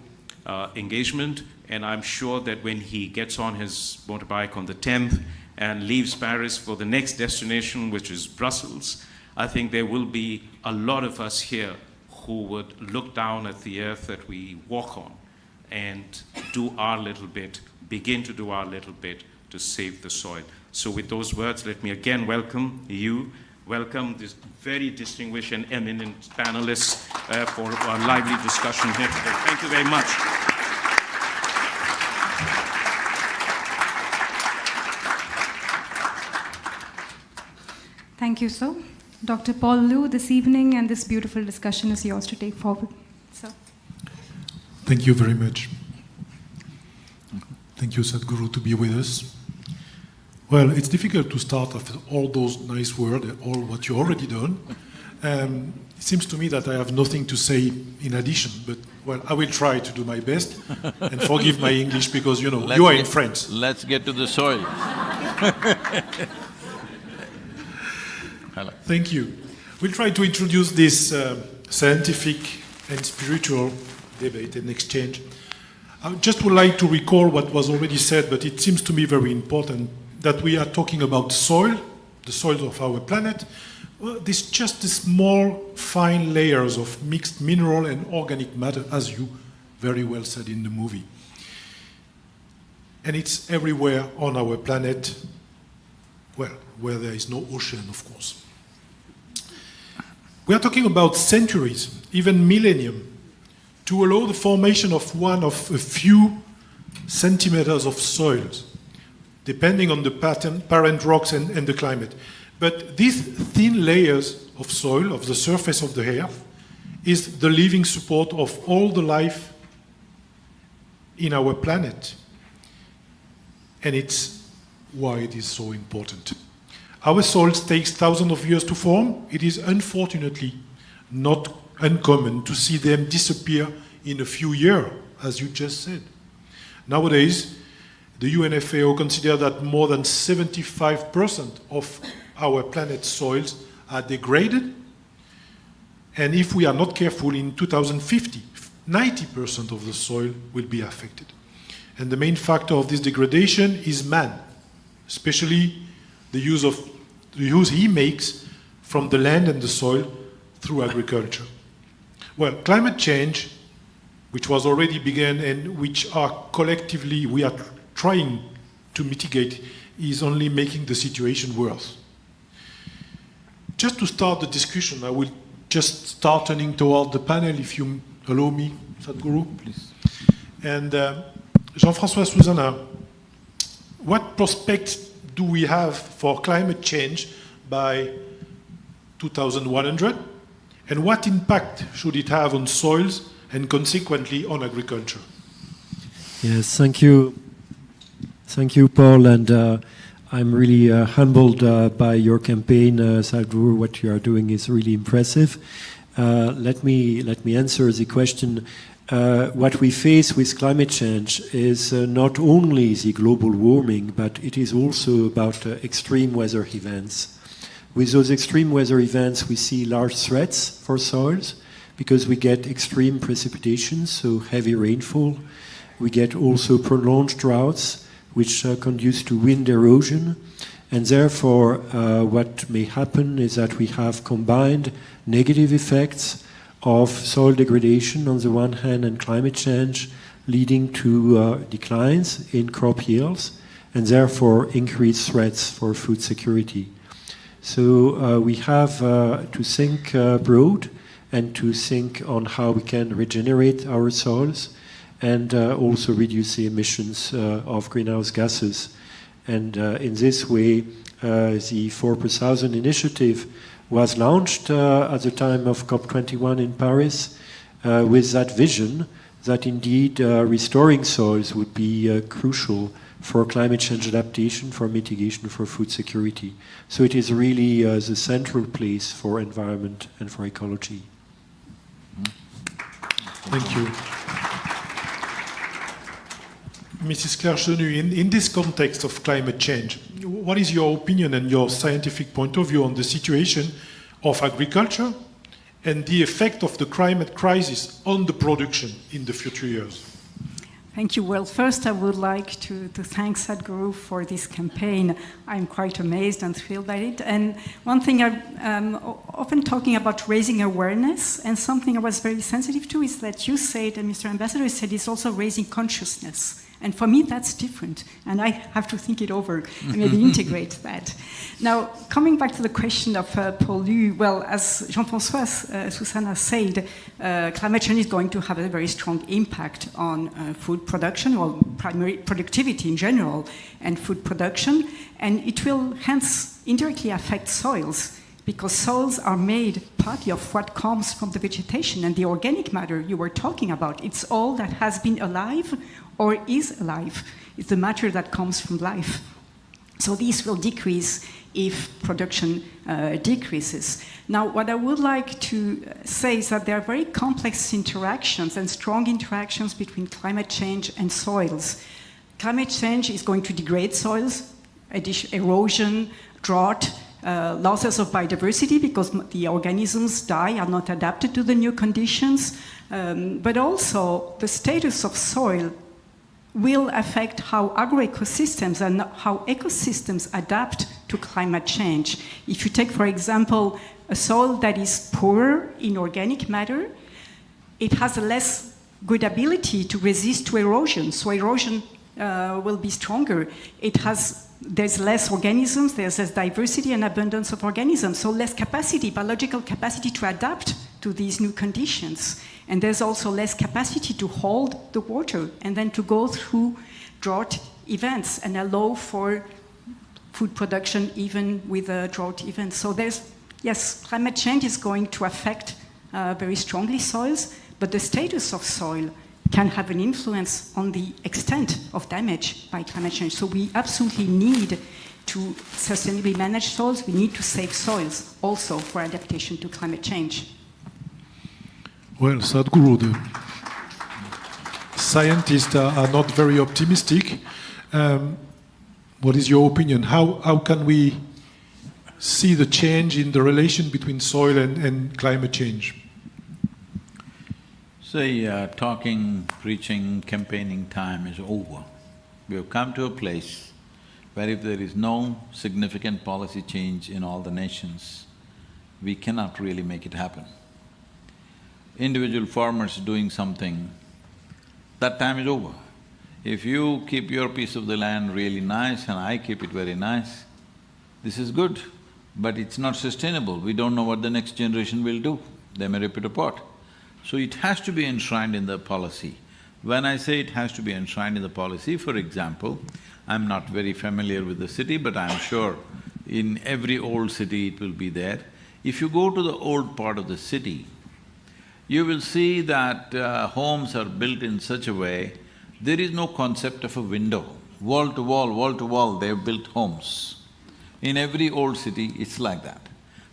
engagement. And I'm sure that when he gets on his motorbike on the 10th and leaves Paris for the next destination, which is Brussels, I think there will be a lot of us here who would look down at the earth that we walk on and do our little bit, begin to do our little bit to save the soil. So with those words, let me again welcome this very distinguished and eminent panelists for our lively discussion here today. Thank you very much. Thank you, sir. Dr. Paul Liu, this evening and this beautiful discussion is yours to take forward. Sir. Thank you very much. Thank you, Sadhguru, to be with us. Well, it's difficult to start after all those nice words, all what you already done. It seems to me that I have nothing to say in addition, but well, I will try to do my best and forgive my English because, you know, you are in France. Let's get to the soil. Thank you. We'll try to introduce this scientific and spiritual debate and exchange. I just would like to recall what was already said, but it seems to me very important that we are talking about soil, the soil of our planet. Well, this just the small, fine layers of mixed mineral and organic matter, as you very well said in the movie. And it's everywhere on our planet, well, where there is no ocean, of course. We are talking about centuries, even millennium, to allow the formation of one of a few centimeters of soils, depending on the parent rocks and the climate. But these thin layers of soil, of the surface of the earth, is the living support of all the life in our planet. And it's why it is so important. Our soils takes thousands of years to form. It is unfortunately not uncommon to see them disappear in a few years, as you just said. Nowadays, the UNFAO considers that more than 75% of our planet's soils are degraded. And if we are not careful, in 2050, 90% of the soil will be affected. And the main factor of this degradation is man, especially the use he makes from the land and the soil through agriculture. Well, climate change, which was already begun and which are collectively we are trying to mitigate, is only making the situation worse. Just to start the discussion, I will just start turning toward the panel, if you allow me, Sadhguru. Please. And Jean-François Souzana, what prospects do we have for climate change by 2100? And what impact should it have on soils and consequently on agriculture? Yes, thank you. Thank you, Paul. And I'm really humbled by your campaign, Sadhguru. What you are doing is really impressive. Let me answer the question. What we face with climate change is not only the global warming, but it is also about extreme weather events. With those extreme weather events, we see large threats for soils because we get extreme precipitation, so heavy rainfall. We get also prolonged droughts, which conduce to wind erosion. And therefore, what may happen is that we have combined negative effects of soil degradation on the one hand and climate change, leading to declines in crop yields and therefore increased threats for food security. So we have to think broad and to think on how we can regenerate our soils and also reduce the emissions of greenhouse gases. And in this way, the 4 per thousand initiative was launched at the time of COP21 in Paris with that vision that indeed restoring soils would be crucial for climate change adaptation, for mitigation, for food security. So it is really the central place for environment and for ecology. Thank you. Mrs. Claire Chenu, in this context of climate change, what is your opinion and your scientific point of view on the situation of agriculture and the effect of the climate crisis on the production in the future years? Thank you. Well, first I would like to thank Sadhguru for this campaign. I'm quite amazed and thrilled by it. And one thing I'm often talking about raising awareness, and something I was very sensitive to is that you said, and Mr. Ambassador said, it's also raising consciousness. And for me, that's different. And I have to think it over and maybe integrate that. Now, coming back to the question of pollution, well, as Jean-François Susanna said, climate change is going to have a very strong impact on food production, or primary productivity in general, and food production. And it will hence indirectly affect soils, because soils are made partly of what comes from the vegetation and the organic matter you were talking about. It's all that has been alive or is alive. It's the matter that comes from life. So these will decrease if production decreases. Now, what I would like to say is that there are very complex interactions and strong interactions between climate change and soils. Climate change is going to degrade soils, erosion, drought, losses of biodiversity because the organisms die, are not adapted to the new conditions, but also the status of soil will affect how agroecosystems and how ecosystems adapt to climate change. If you take, for example, a soil that is poorer in organic matter, it has a less good ability to resist to erosion, so erosion will be stronger. There's less organisms, there's less diversity and abundance of organisms, so less capacity, biological capacity to adapt to these new conditions. And there's also less capacity to hold the water and then to go through drought events and allow for food production even with a drought event. So yes, climate change is going to affect very strongly soils, but the status of soil can have an influence on the extent of damage by climate change. So we absolutely need to sustainably manage soils. We need to save soils also for adaptation to climate change. Well, Sadhguru, the scientists are not very optimistic. What is your opinion? How can we see the change in the relation between soil and climate change? Say, talking, preaching, campaigning time is over. We have come to a place where if there is no significant policy change in all the nations, we cannot really make it happen. Individual farmers doing something, that time is over. If you keep your piece of the land really nice and I keep it very nice, this is good, but it's not sustainable. We don't know what the next generation will do. They may rip it apart. So it has to be enshrined in the policy. When I say it has to be enshrined in the policy, for example, I'm not very familiar with the city, but I'm sure in every old city it will be there. If you go to the old part of the city, you will see that homes are built in such a way, there is no concept of a window. Wall to wall, they've built homes. In every old city, it's like that.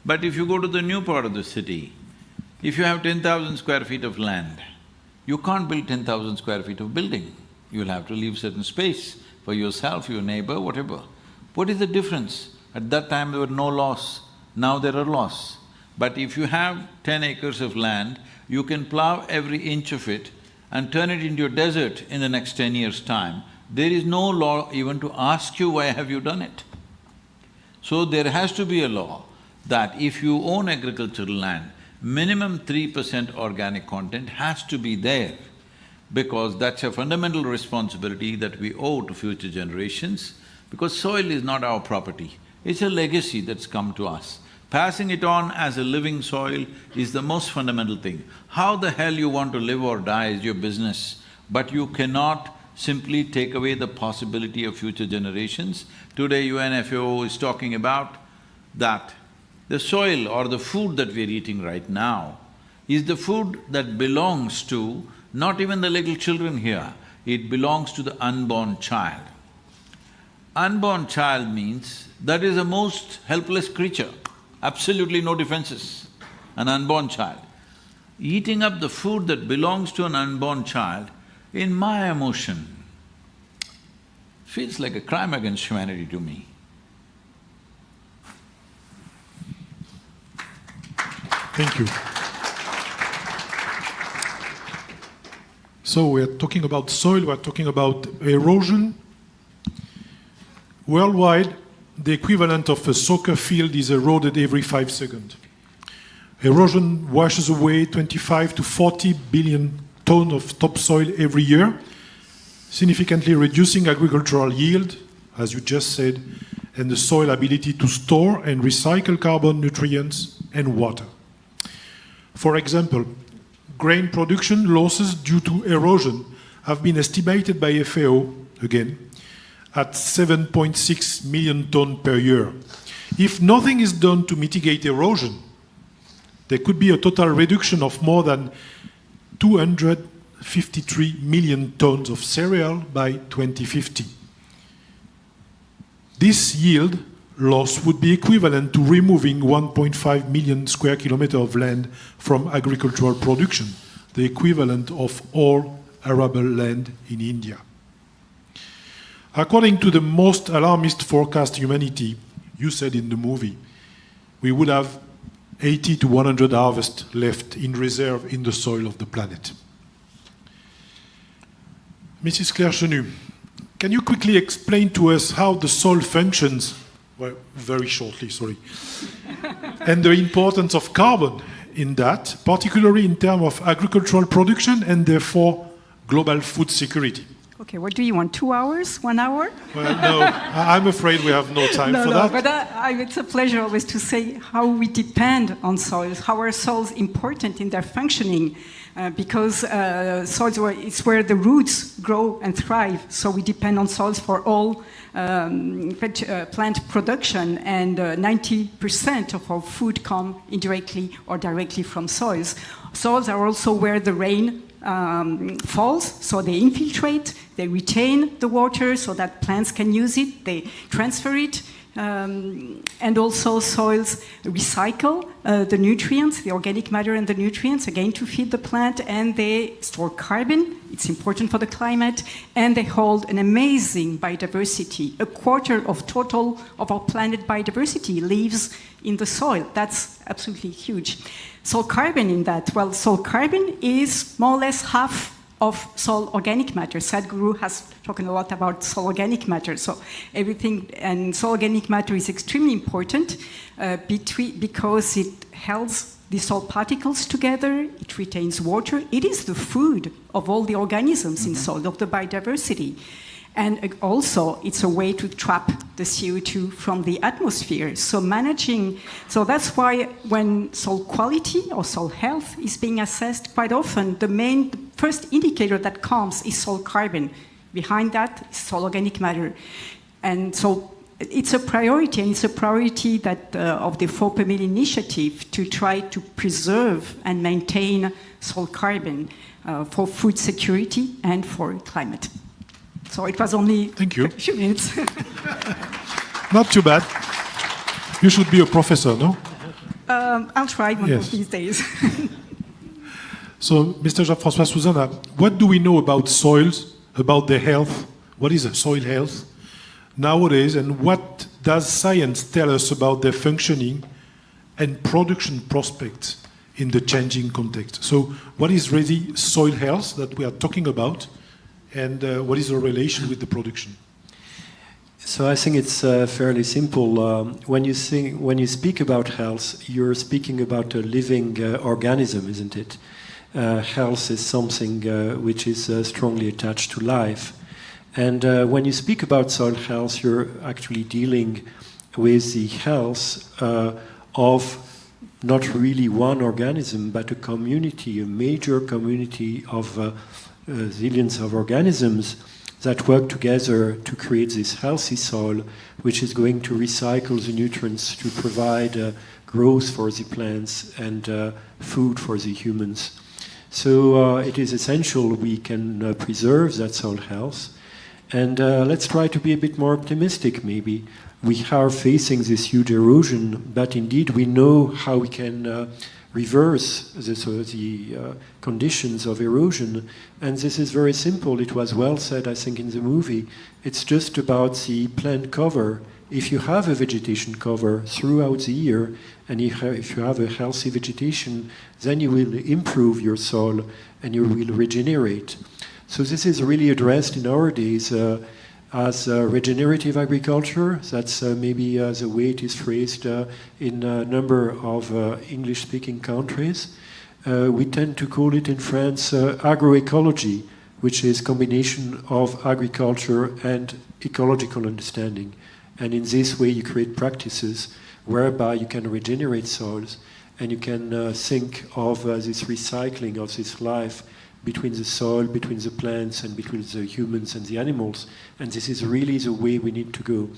But if you go to the new part of the city, if you have 10,000 square feet of land, you can't build 10,000 square feet of building. You'll have to leave certain space for yourself, your neighbor, whatever. What is the difference? At that time, there were no laws Now there are laws. But if you have 10 acres of land, you can plow every inch of it and turn it into a desert in the next 10 years' time. There is no law even to ask you why have you done it. So there has to be a law that if you own agricultural land, minimum 3% organic content has to be there, because that's a fundamental responsibility that we owe to future generations, because soil is not our property, it's a legacy that's come to us. Passing it on as a living soil is the most fundamental thing. How the hell you want to live or die is your business, but you cannot simply take away the possibility of future generations. Today UNFAO is talking about that the soil or the food that we're eating right now is the food that belongs to not even the little children here, it belongs to the unborn child. Unborn child means that is the most helpless creature, absolutely no defenses, an unborn child. Eating up the food that belongs to an unborn child, in my emotion, feels like a crime against humanity to me. Thank you. So we're talking about soil, we're talking about erosion. Worldwide, the equivalent of a soccer field is eroded every 5 seconds. Erosion washes away 25 to 40 billion tons of topsoil every year, significantly reducing agricultural yield, as you just said, and the soil ability to store and recycle carbon, nutrients, and water. For example, grain production losses due to erosion have been estimated by FAO, again, at 7.6 million tons per year. If nothing is done to mitigate erosion, there could be a total reduction of more than 253 million tons of cereal by 2050. This yield loss would be equivalent to removing 1.5 million square kilometers of land from agricultural production, the equivalent of all arable land in India. According to the most alarmist forecast humanity, you said in the movie, we would have 80 to 100 harvests left in reserve in the soil of the planet. Mrs. Claire Chenu, can you quickly explain to us how the soil functions, well, very shortly, sorry, and the importance of carbon in that, particularly in terms of agricultural production and therefore global food security? Okay, what do you want, 2 hours, 1 hour? Well, no, I'm afraid we have no time for that. But it's a pleasure always to say how we depend on soils, how our soils important in their functioning, because soils it's where the roots grow and thrive. So we depend on soils for all plant production, and 90% of our food come indirectly or directly from soils. Soils are also where the rain falls, so they infiltrate, they retain the water so that plants can use it, they transfer it, and also soils recycle the nutrients, the organic matter and the nutrients, again to feed the plant, and they store carbon, it's important for the climate, and they hold an amazing biodiversity. 1/4 of total of our planet biodiversity lives in the soil. That's absolutely huge. Soil carbon in that, well, soil carbon is more or less half of soil organic matter. Sadhguru has talked a lot about soil organic matter. So everything, and soil organic matter is extremely important because it holds the soil particles together, it retains water. It is the food of all the organisms in soil, of the biodiversity. And also, it's a way to trap the CO2 from the atmosphere. So that's why when soil quality or soil health is being assessed, quite often the first indicator that comes is soil carbon. Behind that is soil organic matter. And so it's a priority, and it's a priority that of the 4 per Million initiative to try to preserve and maintain soil carbon for food security and for climate. So it was only a few minutes. Not too bad. You should be a professor, no? I'll try one of these days. So, Mr. Jean-François Souzana, what do we know about soils, about their health? What is soil health nowadays, and what does science tell us about their functioning and production prospects in the changing context. So what is really soil health that we are talking about, and what is the relation with the production? So I think it's fairly simple. When you speak about health, you're speaking about a living organism, isn't it? Health is something which is strongly attached to life. And when you speak about soil health, you're actually dealing with the health of not really one organism, but a community, a major community of zillions of organisms that work together to create this healthy soil, which is going to recycle the nutrients to provide growth for the plants and food for the humans. So it is essential we can preserve that soil health. And let's try to be a bit more optimistic, maybe. We are facing this huge erosion, but indeed we know how we can reverse the conditions of erosion. And this is very simple. It was well said, I think, in the movie. It's just about the plant cover. If you have a vegetation cover throughout the year, and if you have a healthy vegetation, then you will improve your soil and you will regenerate. So this is really addressed in our days as regenerative agriculture. That's maybe the way it is phrased in a number of English-speaking countries. We tend to call it in France agroecology, which is a combination of agriculture and ecological understanding. And in this way you create practices whereby you can regenerate soils and you can think of this recycling of this life between the soil, between the plants, and between the humans and the animals. And this is really the way we need to go.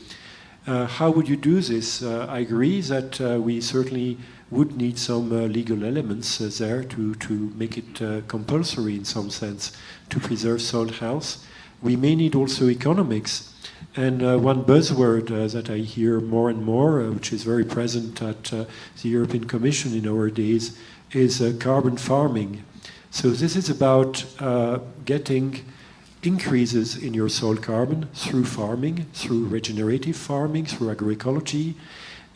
How would you do this? I agree that we certainly would need some legal elements there to make it compulsory in some sense to preserve soil health. We may need also economics. And one buzzword that I hear more and more, which is very present at the European Commission in our days, is carbon farming. So this is about getting increases in your soil carbon through farming, through regenerative farming, through agroecology.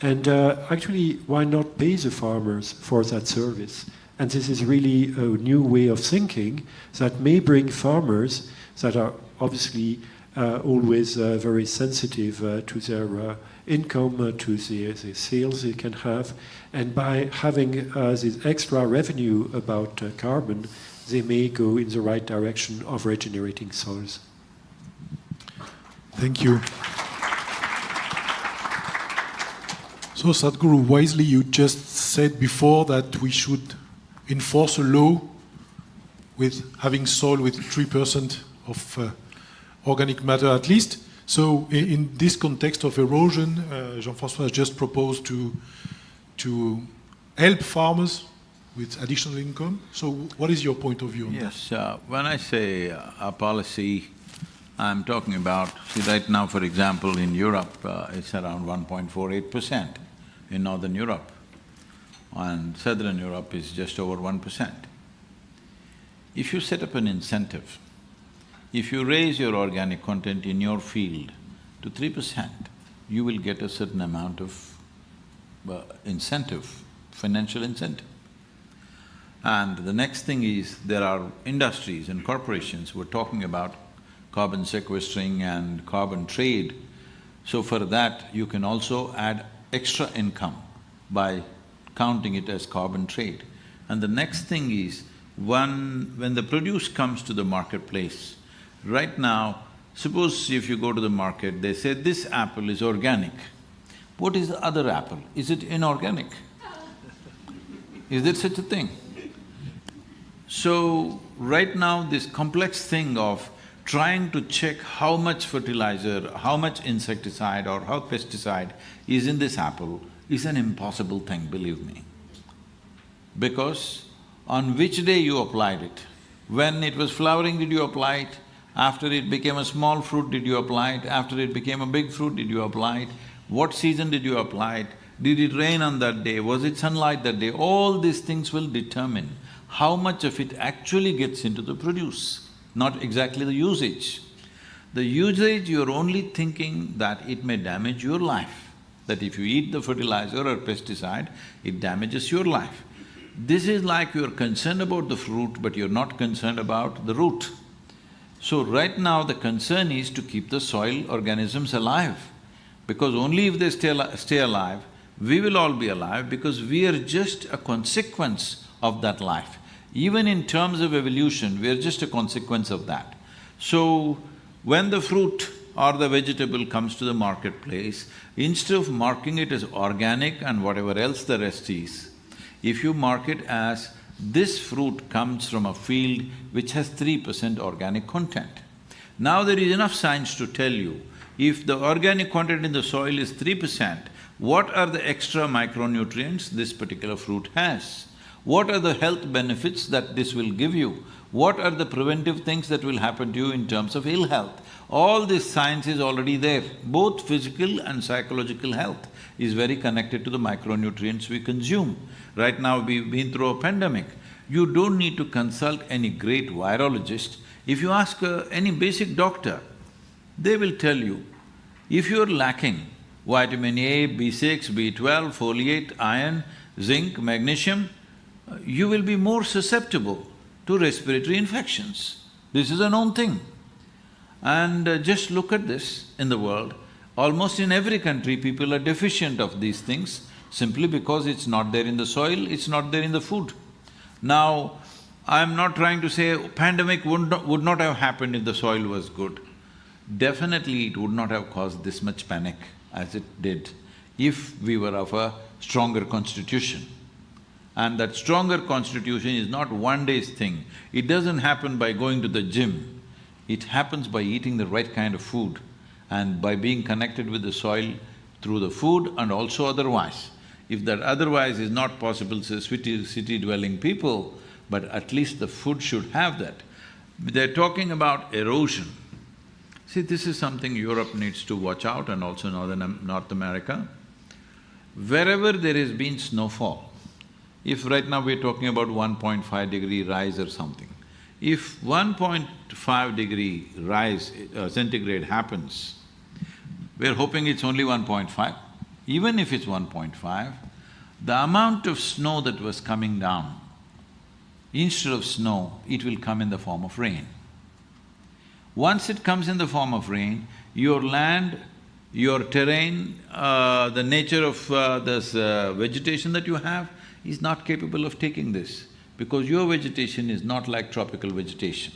And actually, why not pay the farmers for that service? And this is really a new way of thinking that may bring farmers that are obviously always very sensitive to their income, to the sales they can have. And by having this extra revenue about carbon, they may go in the right direction of regenerating soils. Thank you. So Sadhguru, wisely you just said before that we should enforce a law with having soil with 3% of organic matter at least. So in this context of erosion, Jean-François has just proposed to help farmers with additional income. So what is your point of view on that? Yes, when I say our policy, I'm talking about, see right now for example in Europe, it's around 1.48% in Northern Europe, and Southern Europe is just over 1%. If you set up an incentive, if you raise your organic content in your field to 3%, you will get a certain amount of incentive, financial incentive. And the next thing is, there are industries and corporations who are talking about carbon sequestering and carbon trade. So for that, you can also add extra income by counting it as carbon trade. And the next thing is, when the produce comes to the marketplace, right now, suppose if you go to the market, they say, this apple is organic. What is the other apple? Is it inorganic? Is there such a thing? So, right now this complex thing of trying to check how much fertilizer, how much insecticide or how pesticide is in this apple is an impossible thing, believe me. Because on which day you applied it? When it was flowering, did you apply it? After it became a small fruit, did you apply it? After it became a big fruit, did you apply it? What season did you apply it? Did it rain on that day? Was it sunlight that day? All these things will determine how much of it actually gets into the produce, not exactly the usage. The usage, you're only thinking that it may damage your life. that if you eat the fertilizer or pesticide, it damages your life. This is like you're concerned about the fruit, but you're not concerned about the root. So right now the concern is to keep the soil organisms alive, because only if they stay alive, we will all be alive, because we are just a consequence of that life. Even in terms of evolution, we are just a consequence of that. So, when the fruit or the vegetable comes to the marketplace, instead of marking it as organic and whatever else the rest is, if you mark it as this fruit comes from a field which has 3% organic content. Now there is enough science to tell you, if the organic content in the soil is 3%, what are the extra micronutrients this particular fruit has? What are the health benefits that this will give you? What are the preventive things that will happen to you in terms of ill health? All this science is already there. Both physical and psychological health is very connected to the micronutrients we consume. Right now we've been through a pandemic. You don't need to consult any great virologist. If you ask any basic doctor, they will tell you, if you're lacking vitamin A, B6, B12, folate, iron, zinc, magnesium, you will be more susceptible to respiratory infections. This is a known thing. And just look at this in the world, almost in every country people are deficient of these things simply because it's not there in the soil, it's not there in the food. Now, I'm not trying to say pandemic would not have happened if the soil was good. Definitely it would not have caused this much panic as it did if we were of a stronger constitution. And that stronger constitution is not one day's thing. It doesn't happen by going to the gym. It happens by eating the right kind of food and by being connected with the soil through the food and also otherwise. If that otherwise is not possible, say city-dwelling people, but at least the food should have that. They're talking about erosion. See, this is something Europe needs to watch out and also North America. Wherever there has been snowfall, if right now we're talking about 1.5 degree rise or something, if 1.5 degree rise centigrade happens, we're hoping it's only 1.5. Even if it's 1.5, the amount of snow that was coming down, instead of snow, it will come in the form of rain. Once it comes in the form of rain, your land, your terrain, the nature of this vegetation that you have is not capable of taking this, because your vegetation is not like tropical vegetation.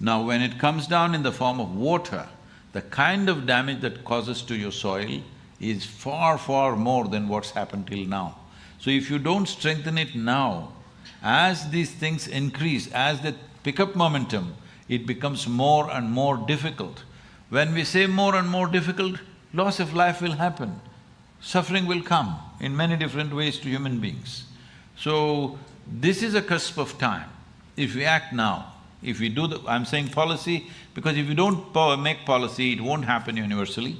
Now, when it comes down in the form of water, the kind of damage that causes to your soil is far, far more than what's happened till now. So if you don't strengthen it now, as these things increase, as they pick up momentum, it becomes more and more difficult. When we say more and more difficult, loss of life will happen, suffering will come in many different ways to human beings. So, this is a cusp of time. If we act now, if we do I'm saying policy, because if you don't make policy, it won't happen universally.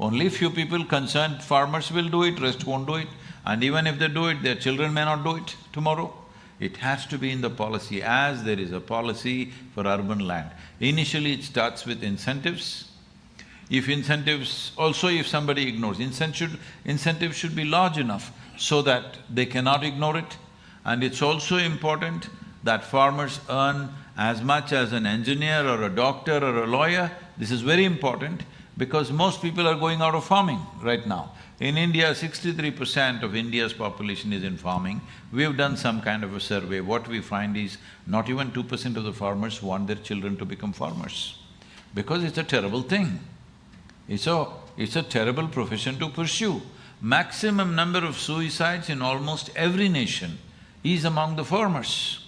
Only few people concerned farmers will do it, rest won't do it. And even if they do it, their children may not do it tomorrow. It has to be in the policy, as there is a policy for urban land. Initially it starts with incentives. If incentives… also if somebody ignores, incentives should be large enough so that they cannot ignore it. And it's also important that farmers earn as much as an engineer or a doctor or a lawyer. This is very important because most people are going out of farming right now. In India, 63% of India's population is in farming. We have done some kind of a survey. What we find is not even 2% of the farmers want their children to become farmers, because it's a terrible thing. It's a terrible profession to pursue. Maximum number of suicides in almost every nation is among the farmers.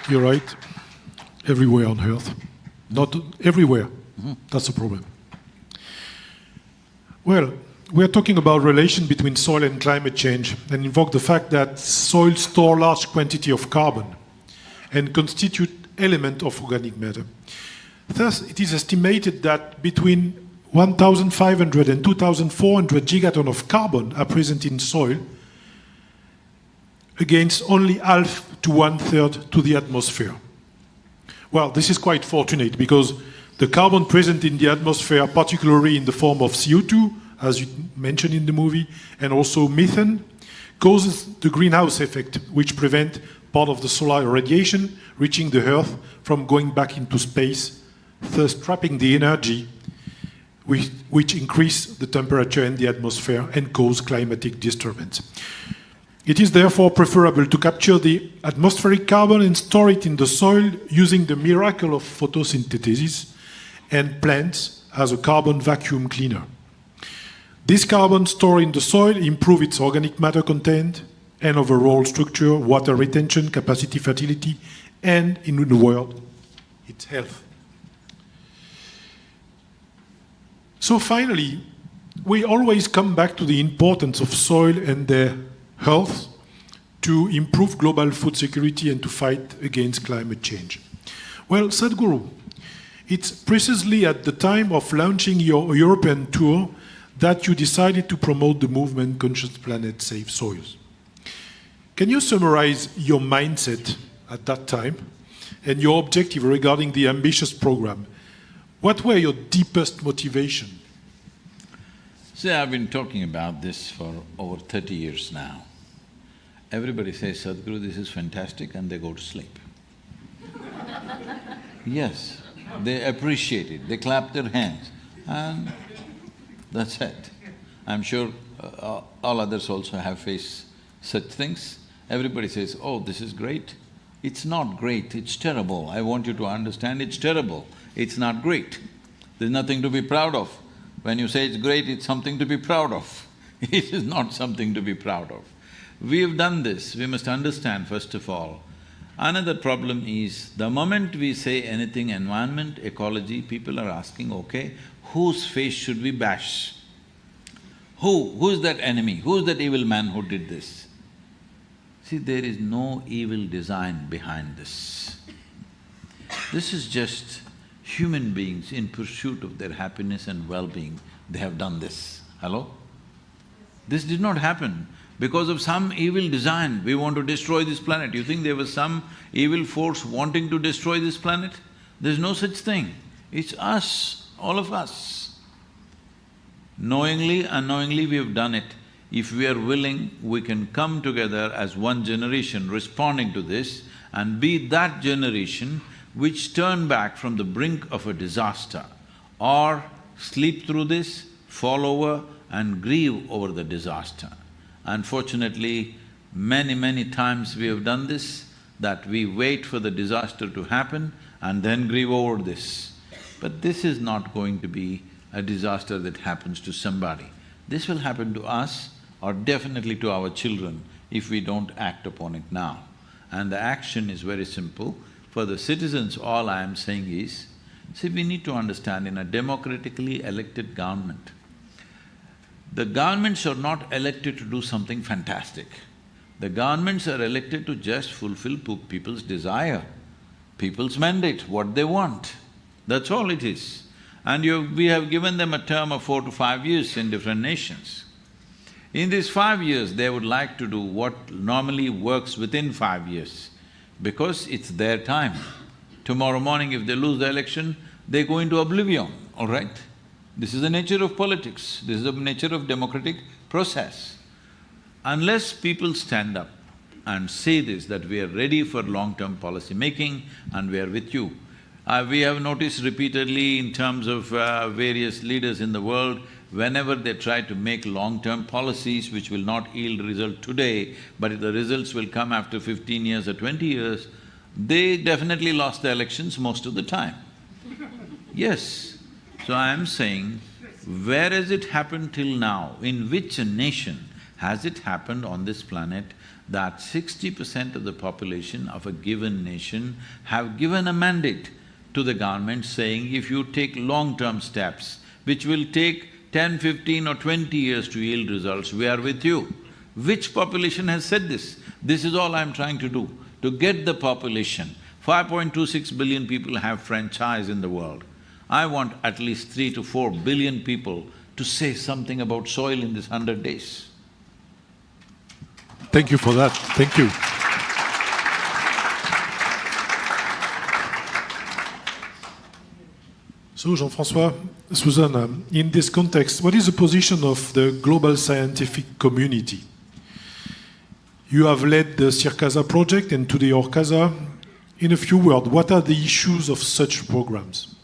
You're right, everywhere on earth. Not everywhere, that's the problem. Well, we're talking about relation between soil and climate change and invoke the fact that soil store large quantity of carbon and constitute element of organic matter. Thus, it is estimated that between 1,500 and 2,400 gigatons of carbon are present in soil, against only half to 1/3 to the atmosphere. Well, this is quite fortunate because the carbon present in the atmosphere, particularly in the form of CO2, as you mentioned in the movie, and also methane, causes the greenhouse effect, which prevents part of the solar radiation reaching the Earth from going back into space, thus trapping the energy which increase the temperature in the atmosphere and cause climatic disturbance. It is therefore preferable to capture the atmospheric carbon and store it in the soil using the miracle of photosynthesis and plants as a carbon vacuum cleaner. This carbon stored in the soil improves its organic matter content and overall structure, water retention, capacity, fertility, and in the world, its health. So finally, we always come back to the importance of soil and their health to improve global food security and to fight against climate change. Well, Sadhguru, it's precisely at the time of launching your European tour that you decided to promote the movement Conscious Planet Save Soils. Can you summarize your mindset at that time and your objective regarding the ambitious program? What were your deepest motivation? See, I've been talking about this for over 30 years now. Everybody says, Sadhguru, this is fantastic, and they go to sleep. Yes, they appreciate it, they clap their hands, and that's it. I'm sure all others also have faced such things. Everybody says, oh, this is great. It's not great, it's terrible. I want you to understand it's terrible. It's not great. There's nothing to be proud of. When you say it's great, it's something to be proud of. It is not something to be proud of. We've done this, we must understand first of all. Another problem is, the moment we say anything environment, ecology, people are asking, okay, whose face should we bash? Who's that enemy? Who's that evil man who did this? See, there is no evil design behind this. This is just human beings in pursuit of their happiness and well-being, they have done this. Hello? This did not happen because of some evil design, we want to destroy this planet. You think there was some evil force wanting to destroy this planet? There's no such thing. It's us, all of us. Knowingly, unknowingly we have done it. If we are willing, we can come together as one generation responding to this and be that generation which turn back from the brink of a disaster or sleep through this, fall over and grieve over the disaster. Unfortunately, many times we have done this, that we wait for the disaster to happen and then grieve over this. But this is not going to be a disaster that happens to somebody. This will happen to us or definitely to our children if we don't act upon it now. And the action is very simple. For the citizens, all I am saying is, see, we need to understand in a democratically elected government, the governments are not elected to do something fantastic. The governments are elected to just fulfill people's desire, people's mandate, what they want. That's all it is. And we have given them a term of 4 to 5 years in different nations. In these 5 years, they would like to do what normally works within 5 years, because it's their time. Tomorrow morning, if they lose the election, they go into oblivion, all right? This is the nature of politics, this is the nature of democratic process. Unless people stand up and say this, that we are ready for long-term policy making and we are with you. We have noticed repeatedly in terms of various leaders in the world, whenever they try to make long-term policies which will not yield result today, but the results will come after 15 years or 20 years, they definitely lost the elections most of the time. Yes. So I am saying, where has it happened till now? In which nation has it happened on this planet that 60% of the population of a given nation have given a mandate to the government saying, if you take long-term steps, which will take 10, 15 or 20 years to yield results, we are with you. Which population has said this? This is all I'm trying to do, to get the population. 5.26 billion people have franchise in the world. I want at least 3 to 4 billion people to say something about soil in this 100 days. Thank you for that, thank you. So, Jean-François, Susan, in this context, what is the position of the global scientific community? You have led the Circasa project and today Orcasa. In a few words, what are the issues of such programs?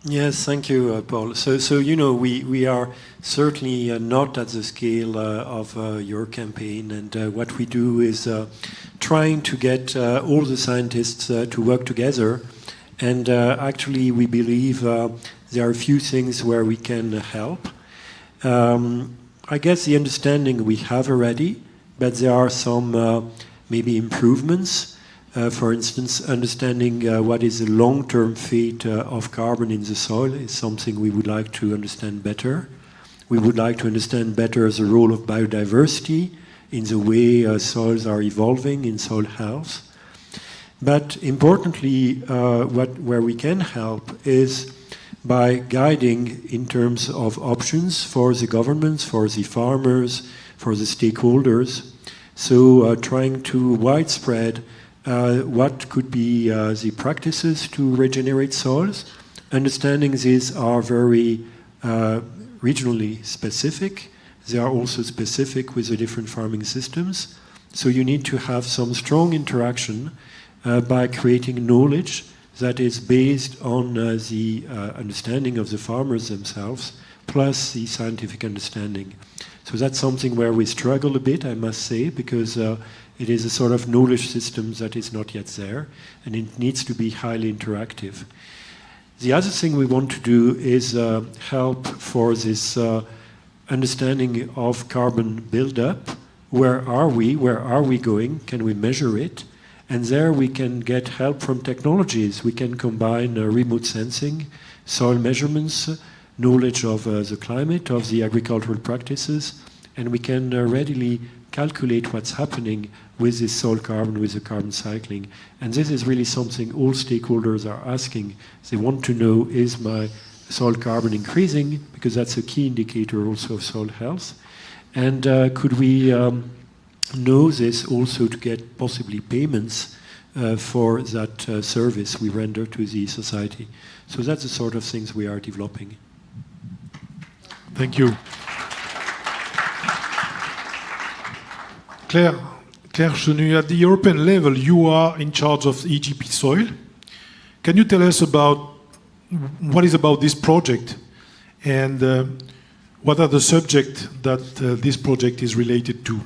Yes, thank you, Paul. So you know, we are certainly not at the scale of your campaign, and what we do is trying to get all the scientists to work together. And actually, we believe there are a few things where we can help. I guess the understanding we have already, but there are some maybe improvements. For instance, understanding what is the long-term fate of carbon in the soil is something we would like to understand better. We would like to understand better the role of biodiversity in the way soils are evolving in soil health. But importantly, where we can help is by guiding in terms of options for the governments, for the farmers, for the stakeholders. So trying to widespread what could be the practices to regenerate soils. Understanding these are very regionally specific. They are also specific with the different farming systems. So you need to have some strong interaction by creating knowledge that is based on the understanding of the farmers themselves, plus the scientific understanding. So that's something where we struggle a bit, I must say, because it is a sort of knowledge system that is not yet there, and it needs to be highly interactive. The other thing we want to do is help for this understanding of carbon buildup. Where are we? Where are we going? Can we measure it? And there we can get help from technologies. We can combine remote sensing, soil measurements, knowledge of the climate, of the agricultural practices, and we can readily calculate what's happening with this soil carbon, with the carbon cycling. And this is really something all stakeholders are asking. They want to know, is my soil carbon increasing? Because that's a key indicator also of soil health. And could we know this also to get possibly payments for that service we render to the society? So that's the sort of things we are developing. Thank you. Claire Chenu, at the European level, you are in charge of EGP Soil. Can you tell us about what is about this project and what are the subjects that this project is related to?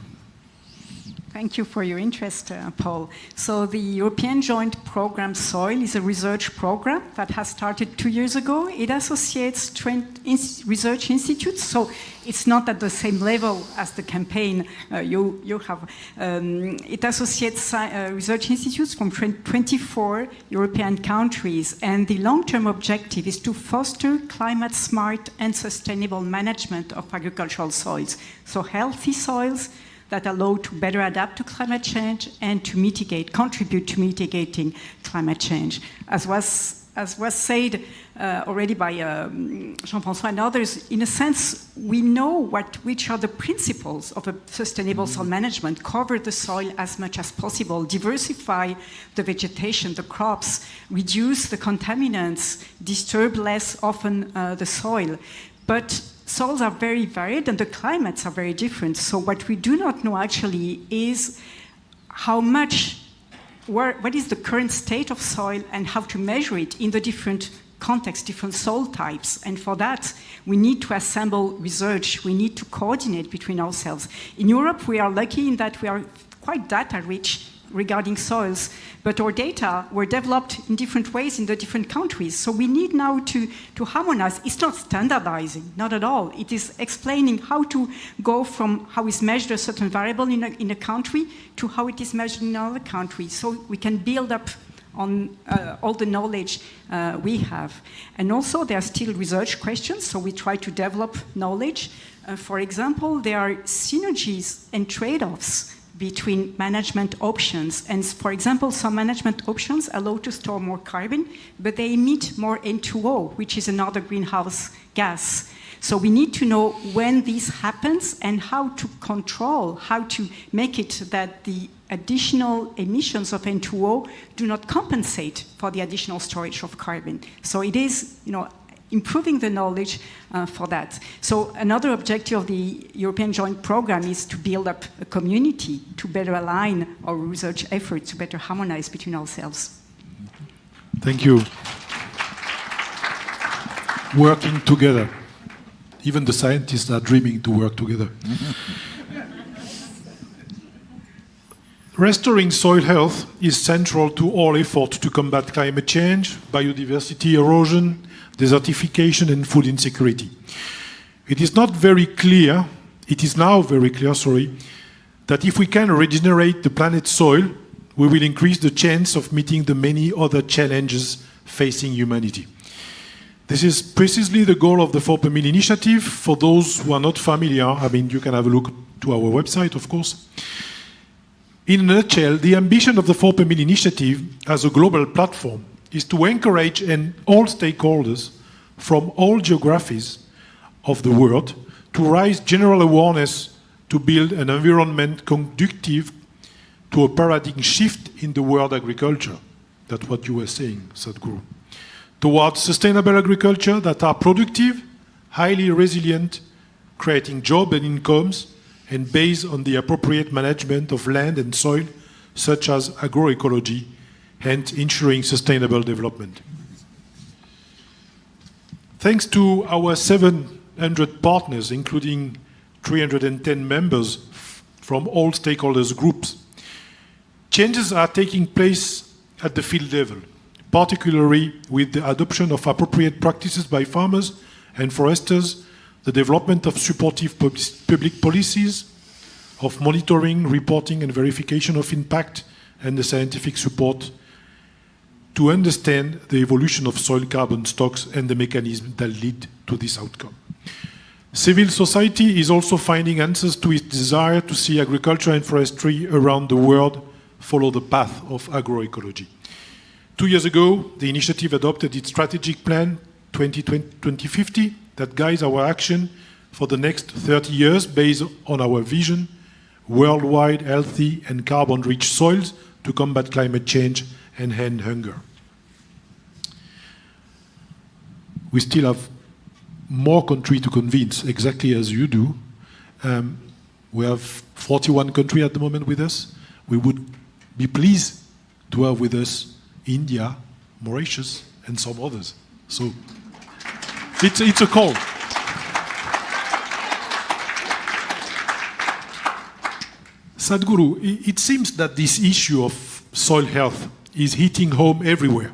Thank you for your interest, Paul. So the European Joint Programme Soil is a research program that has started 2 years ago. It associates research institutes, so it's not at the same level as the campaign you have. It associates research institutes from 24 European countries, and the long-term objective is to foster climate-smart and sustainable management of agricultural soils. So healthy soils that allow to better adapt to climate change and to contribute to mitigating climate change. As was said already by Jean-François and others, in a sense, we know which are the principles of a sustainable soil management: cover the soil as much as possible, diversify the vegetation, the crops, reduce the contaminants, disturb less often the soil. But soils are very varied and the climates are very different. So what we do not know actually is what is the current state of soil and how to measure it in the different contexts, different soil types. And for that, we need to assemble research. We need to coordinate between ourselves. In Europe, we are lucky in that we are quite data rich regarding soils, but our data were developed in different ways in the different countries. So we need now to harmonize. It's not standardizing, not at all. It is explaining how to go from how is measured a certain variable in a country to how it is measured in another country. So we can build up on all the knowledge we have. And also there are still research questions, so we try to develop knowledge. For example, there are synergies and trade-offs between management options. And for example, some management options allow to store more carbon, but they emit more N2O, which is another greenhouse gas. So we need to know when this happens and how to control, how to make it that the additional emissions of N2O do not compensate for the additional storage of carbon. So it is, improving the knowledge for that. So another objective of the European Joint Programme is to build up a community to better align our research efforts, to better harmonize between ourselves. Thank you. Working together. Even the scientists are dreaming to work together. Restoring soil health is central to all efforts to combat climate change, biodiversity erosion, desertification, and food insecurity. It is now very clear, that if we can regenerate the planet's soil, we will increase the chance of meeting the many other challenges facing humanity. This is precisely the goal of the 4 per Mil initiative. For those who are not familiar, you can have a look to our website, of course. In a nutshell, the ambition of the 4 per Mil initiative as a global platform is to encourage all stakeholders from all geographies of the world to raise general awareness to build an environment conducive to a paradigm shift in the world agriculture. That's what you were saying, Sadhguru. Towards sustainable agriculture that are productive, highly resilient, creating jobs and incomes, and based on the appropriate management of land and soil, such as agroecology, hence ensuring sustainable development. Thanks to our 700 partners, including 310 members from all stakeholders groups, changes are taking place at the field level, particularly with the adoption of appropriate practices by farmers and foresters, the development of supportive public policies, of monitoring, reporting, and verification of impact, and the scientific support to understand the evolution of soil carbon stocks and the mechanisms that lead to this outcome. Civil society is also finding answers to its desire to see agriculture and forestry around the world follow the path of agroecology. 2 years ago, the initiative adopted its strategic plan 2050 that guides our action for the next 30 years based on our vision, worldwide healthy and carbon-rich soils to combat climate change and end hunger. We still have more countries to convince, exactly as you do. We have 41 countries at the moment with us. We would be pleased to have with us India, Mauritius, and some others. So it's a call. Sadhguru, it seems that this issue of soil health is hitting home everywhere.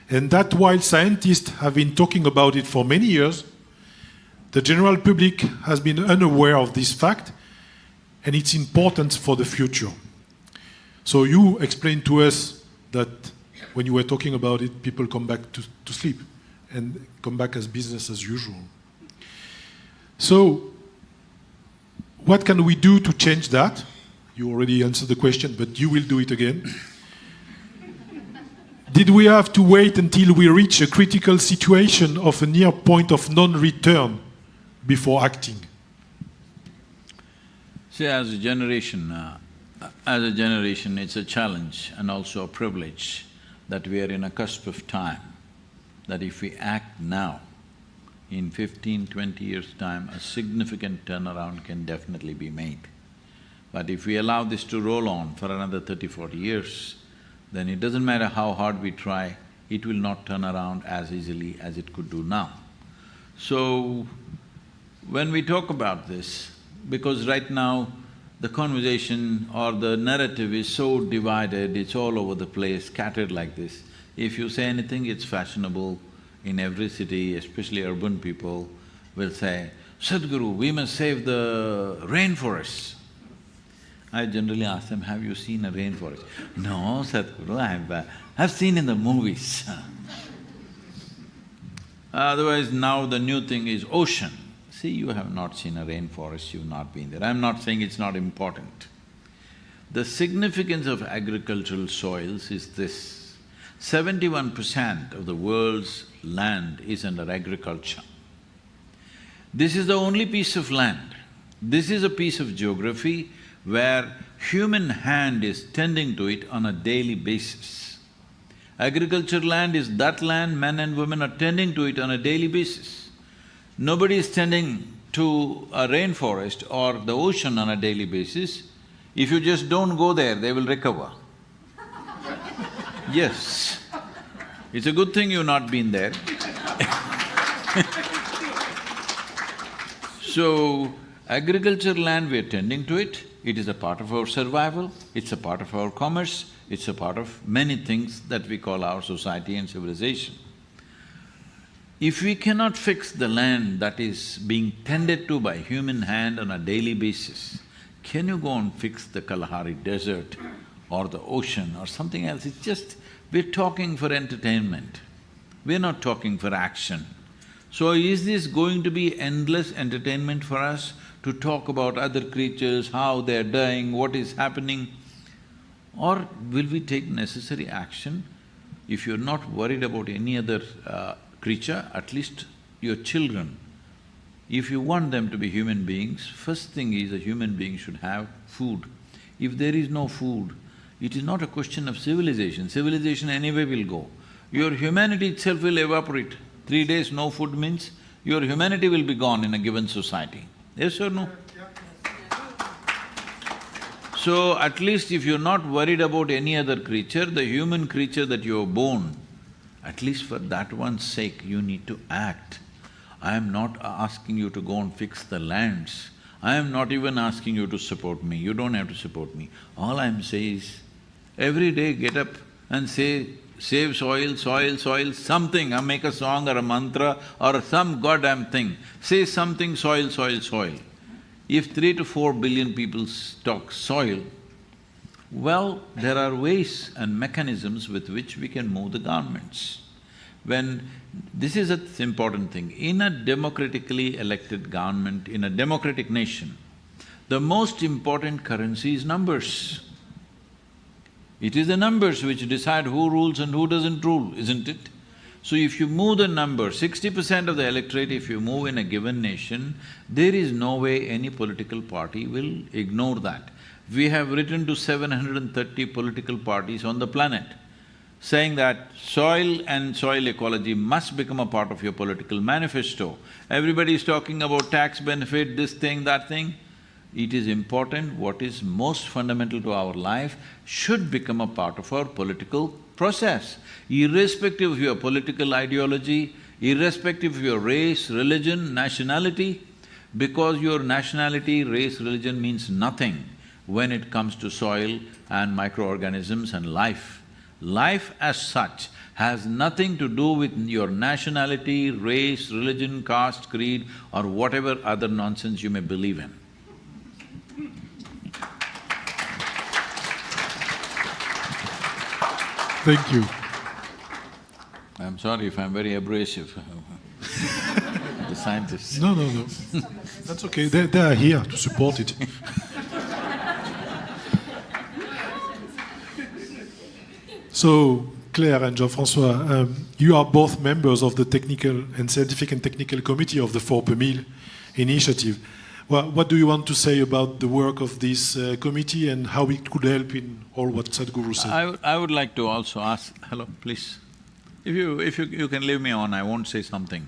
And that while scientists have been talking about it for many years, the general public has been unaware of this fact and its importance for the future. So you explained to us that when you were talking about it, people come back to sleep and come back as business as usual. So what can we do to change that? You already answered the question, but you will do it again. Did we have to wait until we reach a critical situation of a near point of non-return before acting? See, as a generation, it's a challenge and also a privilege that we are in a cusp of time, that if we act now, in 15, 20 years' time, a significant turnaround can definitely be made. But if we allow this to roll on for another 30, 40 years, then it doesn't matter how hard we try, it will not turn around as easily as it could do now. So, when we talk about this, because right now the conversation or the narrative is so divided, it's all over the place, scattered like this. If you say anything, it's fashionable in every city, especially urban people will say, Sadhguru, we must save the rainforests. I generally ask them, have you seen a rainforest? No, Sadhguru, I've seen in the movies. Otherwise, now the new thing is ocean. See, you have not seen a rainforest, you've not been there. I'm not saying it's not important. The significance of agricultural soils is this: 71% of the world's land is under agriculture. This is the only piece of land. This is a piece of geography where human hand is tending to it on a daily basis. Agriculture land is that land, men and women are tending to it on a daily basis. Nobody is tending to a rainforest or the ocean on a daily basis. If you just don't go there, they will recover. Yes, it's a good thing you've not been there. So, agriculture land, we're tending to it. It is a part of our survival, it's a part of our commerce, it's a part of many things that we call our society and civilization. If we cannot fix the land that is being tended to by human hand on a daily basis, can you go and fix the Kalahari Desert or the ocean or something else? It's just… we're talking for entertainment, we're not talking for action. So is this going to be endless entertainment for us to talk about other creatures, how they're dying, what is happening? Or will we take necessary action? If you're not worried about any other creature, at least your children, if you want them to be human beings, first thing is a human being should have food. If there is no food, it is not a question of civilization. Civilization anyway will go. Your humanity itself will evaporate. 3 days no food means your humanity will be gone in a given society. Yes or no? So, at least if you're not worried about any other creature, the human creature that you have born, at least for that one's sake, you need to act. I am not asking you to go and fix the lands. I am not even asking you to support me, you don't have to support me. All I'm saying is, every day get up and say, save soil, soil, soil, something, or make a song or a mantra or some goddamn thing. Say something, soil, soil, soil. If 3 to 4 billion people talk soil, well, there are ways and mechanisms with which we can move the governments. This is an important thing, in a democratically elected government, in a democratic nation, the most important currency is numbers. It is the numbers which decide who rules and who doesn't rule, isn't it? So if you move the number, 60% of the electorate, if you move in a given nation, there is no way any political party will ignore that. We have written to 730 political parties on the planet, saying that soil and soil ecology must become a part of your political manifesto. Everybody is talking about tax benefit, this thing, that thing. It is important, what is most fundamental to our life should become a part of our political process, irrespective of your political ideology, irrespective of your race, religion, nationality, because your nationality, race, religion means nothing when it comes to soil and microorganisms and life. Life as such has nothing to do with your nationality, race, religion, caste, creed, or whatever other nonsense you may believe in. Thank you. I'm sorry if I'm very abrasive, the scientists. No, no, no. That's okay, they are here to support it. So, Claire and Jean-François, you are both members of the Technical and Scientific and Technical Committee of the 4 per Mille initiative. Well, what do you want to say about the work of this committee and how it could help in all what Sadhguru said? I would like to also ask… Hello, please. If you can leave me on, I won't say something.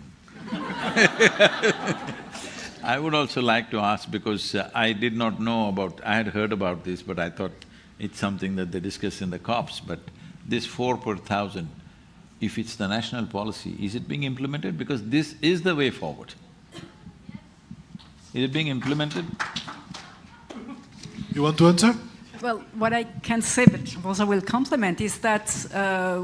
I would also like to ask, because I did not know about… I had heard about this, but I thought it's something that they discuss in the COPs, but this 4 per 1,000, if it's the national policy, is it being implemented? Because this is the way forward. Is it being implemented? You want to answer? Well, what I can say, but also will complement, is that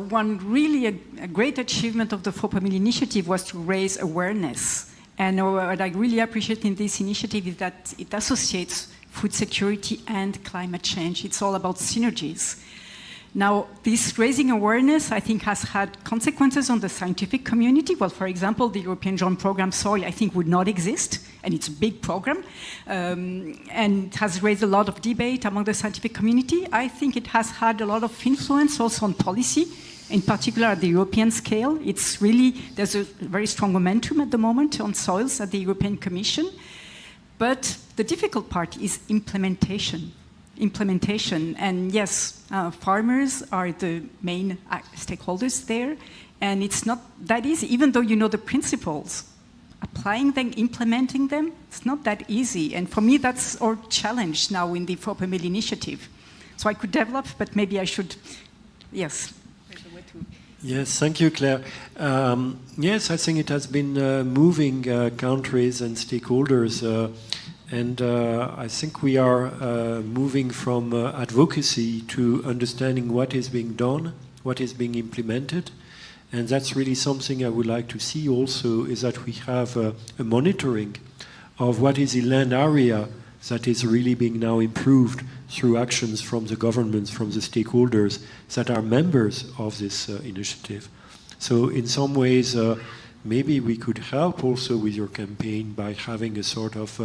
one really a great achievement of the 4 per Mille initiative was to raise awareness. And what I really appreciate in this initiative is that it associates food security and climate change. It's all about synergies. Now, this raising awareness, I think, has had consequences on the scientific community. Well, for example, the European Joint Programme Soil, I think, would not exist, and it's a big program, and it has raised a lot of debate among the scientific community. I think it has had a lot of influence also on policy, in particular at the European scale. It's really, there's a very strong momentum at the moment on soils at the European Commission. But the difficult part is implementation. And yes, farmers are the main stakeholders there, and it's not that easy, even though you know the principles. Applying them, implementing them, it's not that easy. And for me, that's our challenge now in the 4 per mil initiative. So I could develop, but maybe I should, yes. Yes, thank you, Claire. Yes, I think it has been moving countries and stakeholders, and I think we are moving from advocacy to understanding what is being done, what is being implemented, and that's really something I would like to see also, is that we have a monitoring of what is the land area that is really being now improved through actions from the governments, from the stakeholders that are members of this initiative. So in some ways, maybe we could help also with your campaign by having a sort of,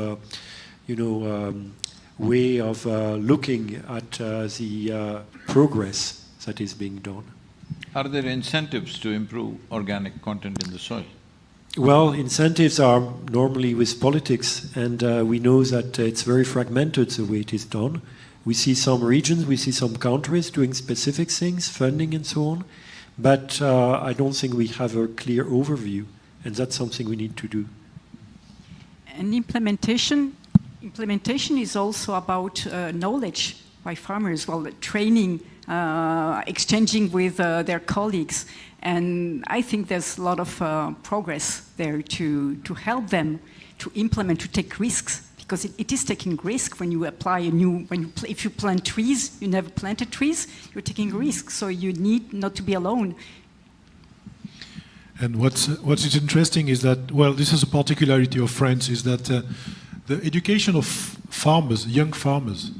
way of looking at the progress that is being done. Are there incentives to improve organic content in the soil? Well, incentives are normally with politics, and we know that it's very fragmented the way it is done. We see some regions, we see some countries doing specific things, funding and so on, but I don't think we have a clear overview, and that's something we need to do. And implementation is also about knowledge by farmers, well, training, exchanging with their colleagues. And I think there's a lot of progress there to help them to implement, to take risks, because it is taking risk when you apply if you plant trees, you never planted trees, you're taking risks, so you need not to be alone. And what is interesting is that, well, this is a particularity of France, is that the education of farmers, young farmers,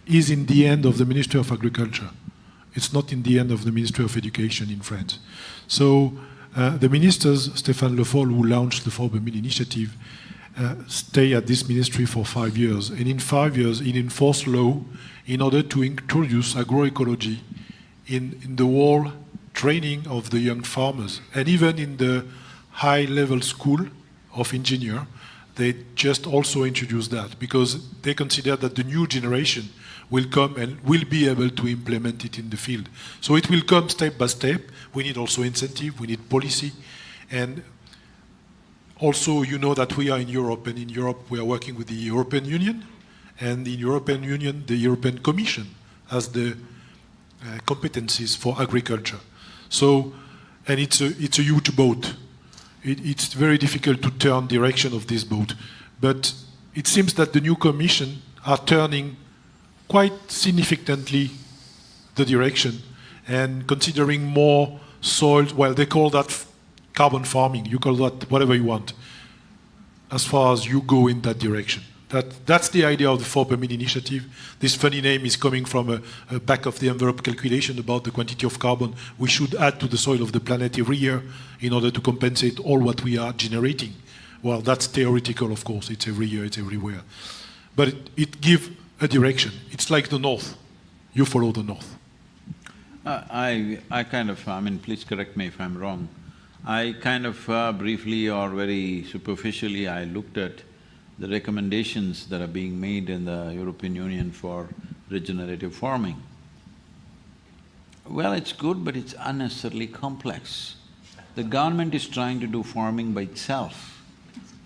is in the end of the Ministry of Agriculture. It's not in the end of the Ministry of Education in France. So the ministers, Stéphane Le Foll, who launched the 4 per mil initiative, stay at this ministry for 5 years. And in 5 years, he enforced law in order to introduce agroecology in the whole training of the young farmers. And even in the high-level school of engineer, they just also introduced that, because they consider that the new generation will come and will be able to implement it in the field. So it will come step by step. We need also incentive, we need policy. And also, you know that we are in Europe, and in Europe we are working with the European Union, and in European Union, the European Commission has the competencies for agriculture. So, and it's a huge boat. It's very difficult to turn direction of this boat. But it seems that the new Commission are turning quite significantly the direction and considering more soil. Well, they call that carbon farming. You call that whatever you want, as far as you go in that direction. That's the idea of the 4 per mil initiative. This funny name is coming from a back of the envelope calculation about the quantity of carbon we should add to the soil of the planet every year in order to compensate all what we are generating. Well, that's theoretical, of course. It's every year, it's everywhere. But it gives a direction. It's like the North. You follow the North. Please correct me if I'm wrong. I kind of briefly or very superficially, I looked at the recommendations that are being made in the European Union for regenerative farming. Well, it's good, but it's unnecessarily complex. The government is trying to do farming by itself.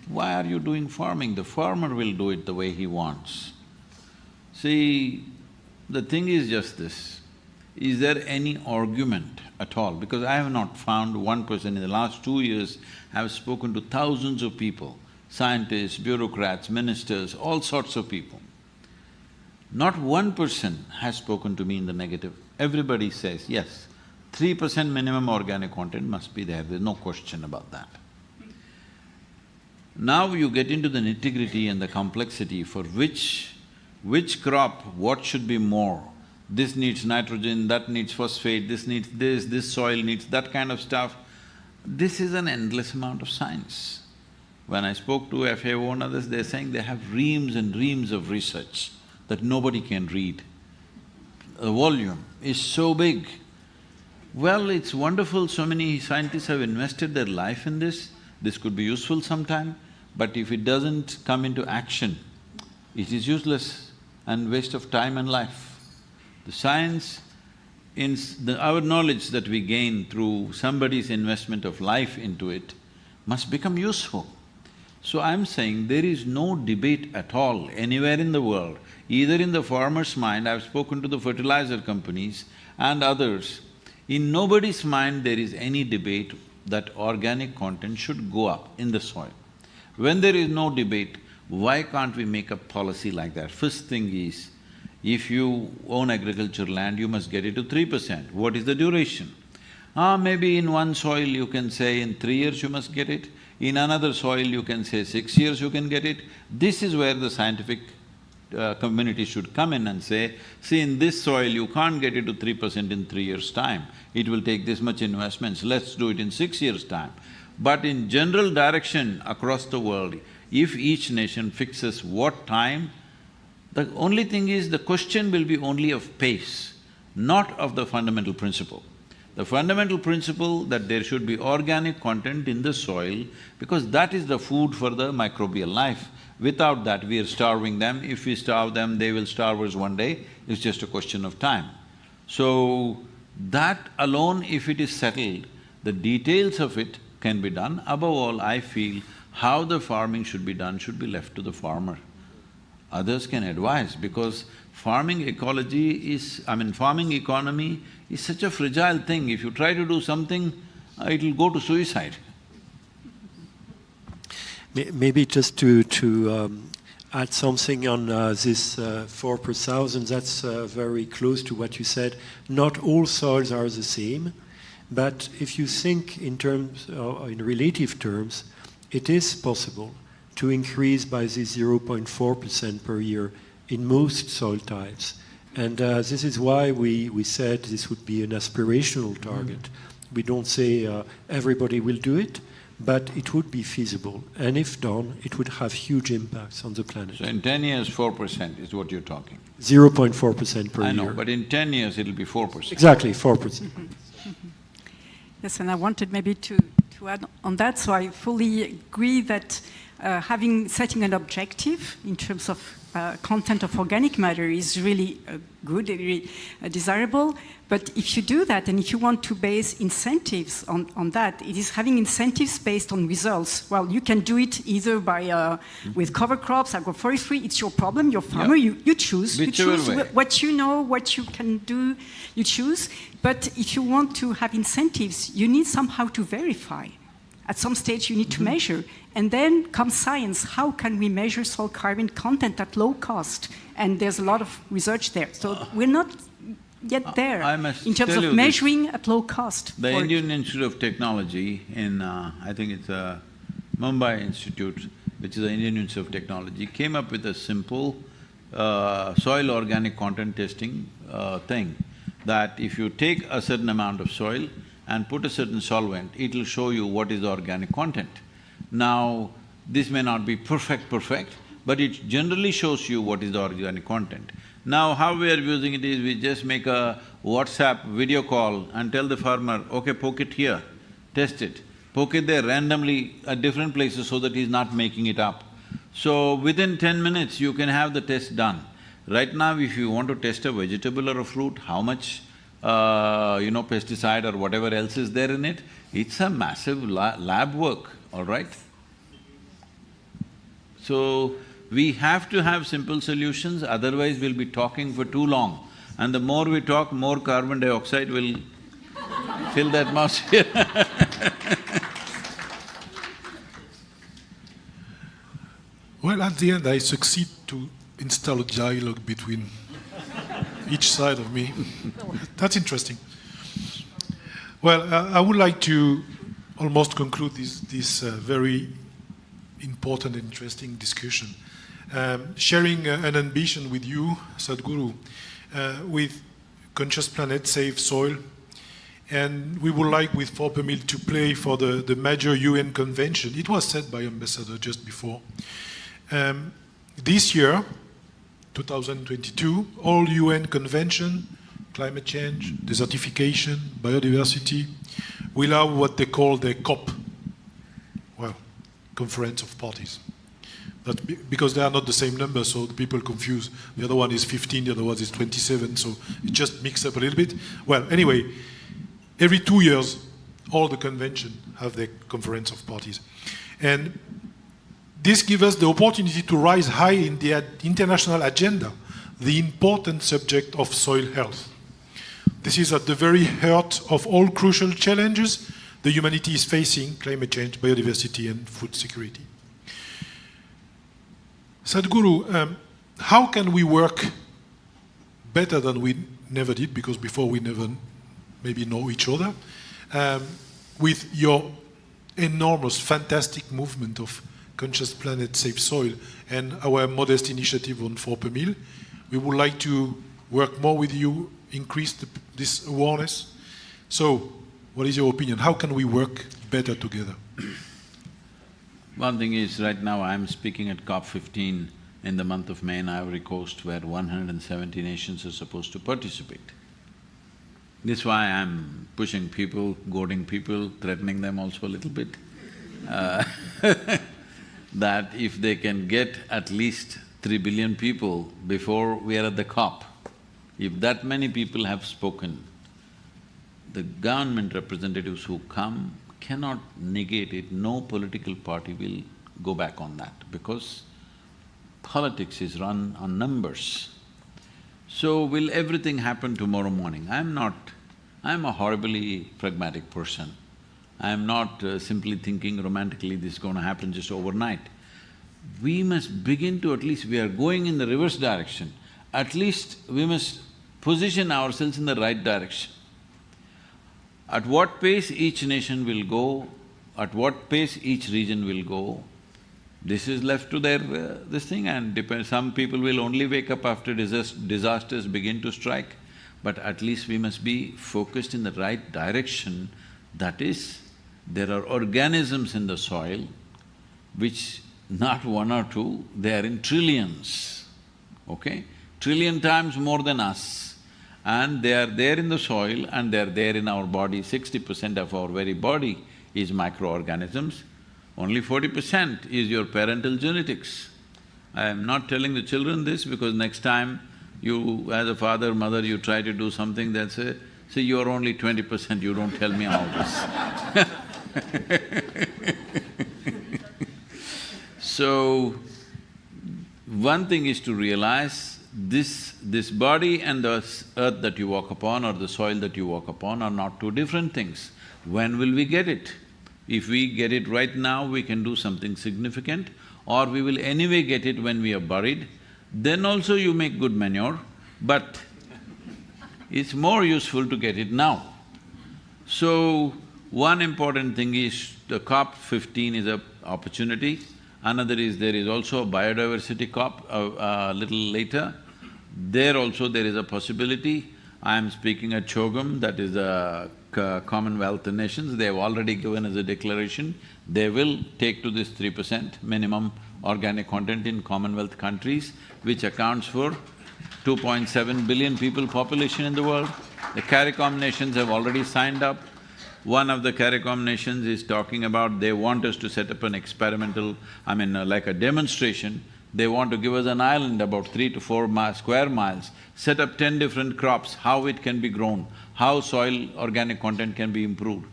Why are you doing farming? The farmer will do it the way he wants. See, the thing is just this, is there any argument at all? Because I have not found one person. In the last 2 years, I have spoken to thousands of people, scientists, bureaucrats, ministers, all sorts of people. Not one person has spoken to me in the negative. Everybody says, yes, 3% minimum organic content must be there, there's no question about that. Now you get into the nitty-gritty and the complexity for which crop, what should be more. This needs nitrogen, that needs phosphate, this needs this soil needs that kind of stuff. This is an endless amount of science. When I spoke to FAO and others, they're saying they have reams and reams of research that nobody can read. The volume is so big. Well, it's wonderful, so many scientists have invested their life in this. This could be useful sometime, but if it doesn't come into action, it is useless and waste of time and life. The science, our knowledge that we gain through somebody's investment of life into it must become useful. So I'm saying there is no debate at all anywhere in the world, either in the farmer's mind, I've spoken to the fertilizer companies and others, in nobody's mind there is any debate that organic content should go up in the soil. When there is no debate, why can't we make a policy like that? First thing is, if you own agricultural land, you must get it to 3%. What is the duration? Maybe in one soil you can say in 3 years you must get it, in another soil you can say 6 years you can get it. This is where the scientific community should come in and say, see, in this soil you can't get it to 3% in 3 years' time, it will take this much investments, let's do it in 6 years' time. But in general direction across the world, if each nation fixes what time, the only thing is the question will be only of pace, not of the fundamental principle. The fundamental principle that there should be organic content in the soil, because that is the food for the microbial life. Without that, we are starving them. If we starve them, they will starve us one day. It's just a question of time. So, that alone, if it is settled, the details of it can be done. Above all, I feel how the farming should be done should be left to the farmer. Others can advise, because farming ecology is… farming economy is such a fragile thing. If you try to do something, it'll go to suicide. Maybe just to add something on this 4 per thousand, that's very close to what you said. Not all soils are the same, but if you think in terms, in relative terms, it is possible to increase by this 0.4% per year in most soil types. And this is why we said this would be an aspirational target. We don't say everybody will do it, but it would be feasible. And if done, it would have huge impacts on the planet. So in 10 years, 4% is what you're talking? 0.4% per year. I know, but in 10 years it'll be 4%. Exactly, 4%. Yes, and I wanted maybe to add on that, so I fully agree that setting an objective in terms of content of organic matter is really good, really desirable. But if you do that, and if you want to base incentives on that, it is having incentives based on results. Well, you can do it either by with cover crops, agroforestry. It's your problem, your farmer. Yeah. You choose. Whichever you choose way. what you know, what you can do. You choose. But if you want to have incentives, you need somehow to verify. At some stage, you need to measure. And then comes science. How can we measure soil carbon content at low cost? And there's a lot of research there. So we're not yet there in terms of measuring at low cost. The Indian Institute of Technology in, I think it's Mumbai Institute, which is the Indian Institute of Technology, came up with a simple soil organic content testing thing, that if you take a certain amount of soil and put a certain solvent, it'll show you what is the organic content. Now, this may not be perfect, but it generally shows you what is the organic content. Now, how we are using it is, we just make a WhatsApp video call and tell the farmer, okay, poke it here, test it. Poke it there randomly at different places so that he's not making it up. So, within 10 minutes, you can have the test done. Right now, if you want to test a vegetable or a fruit, how much pesticide or whatever else is there in it, it's a massive lab work, all right? So, we have to have simple solutions, otherwise we'll be talking for too long. And the more we talk, more carbon dioxide will fill the atmosphere. Well, at the end, I succeed to install a dialogue between each side of me. That's interesting. Well, I would like to almost conclude this very important and interesting discussion. Sharing an ambition with you, Sadhguru, with Conscious Planet, Save Soil, and we would like with 4 per mil to play for the major UN convention. It was said by Ambassador just before. This year, 2022, all UN convention climate change, desertification, biodiversity, will have what they call the COP, well, Conference of Parties. Because they are not the same number, so the people confuse. The other one is 15, the other one is 27, so it just mixed up a little bit. Well, anyway, every 2 years, all the convention have their Conference of Parties. And this gives us the opportunity to rise high in the international agenda, the important subject of soil health. This is at the very heart of all crucial challenges the humanity is facing: climate change, biodiversity, and food security. Sadhguru, how can we work better than we never did, because before we never maybe know each other, with your enormous, fantastic movement of Conscious Planet, Safe Soil, and our modest initiative on 4 per meal? We would like to work more with you, increase this awareness. So, what is your opinion? How can we work better together? One thing is, right now I'm speaking at COP15 in the month of May in Ivory Coast, where 170 nations are supposed to participate. This is why I'm pushing people, goading people, threatening them also a little bit, that if they can get at least 3 billion people before we are at the COP, if that many people have spoken, the government representatives who come cannot negate it. No political party will go back on that, because politics is run on numbers. So will everything happen tomorrow morning? I'm a horribly pragmatic person. I'm not simply thinking romantically this is going to happen just overnight. We must begin to at least… we are going in the reverse direction. At least we must position ourselves in the right direction. At what pace each nation will go, at what pace each region will go, this is left to their… this thing, and some people will only wake up after disasters begin to strike, but at least we must be focused in the right direction. That is, there are organisms in the soil which not one or two, they are in trillions, okay? Trillion times more than us. And they are there in the soil and they are there in our body. 60% of our very body is microorganisms, only 40% is your parental genetics. I am not telling the children this because next time you, as a father, mother, you try to do something, they'll say, see, you're only 20%, you don't tell me all this. So, one thing is to realize this body and the earth that you walk upon or the soil that you walk upon are not two different things. When will we get it? If we get it right now, we can do something significant, or we will anyway get it when we are buried. Then also you make good manure, but it's more useful to get it now. So, one important thing is the COP15 is an opportunity. Another is there is also a biodiversity COP a little later. There also there is a possibility. I am speaking at CHOGM, that is the Commonwealth Nations. They have already given us a declaration. They will take to this 3% minimum organic content in Commonwealth countries, which accounts for 2.7 billion people population in the world. The CARICOM nations have already signed up. One of the CARICOM nations is talking about they want us to set up an experimental… like a demonstration. They want to give us an island about 3 to 4 square miles, set up 10 different crops, how it can be grown, how soil organic content can be improved.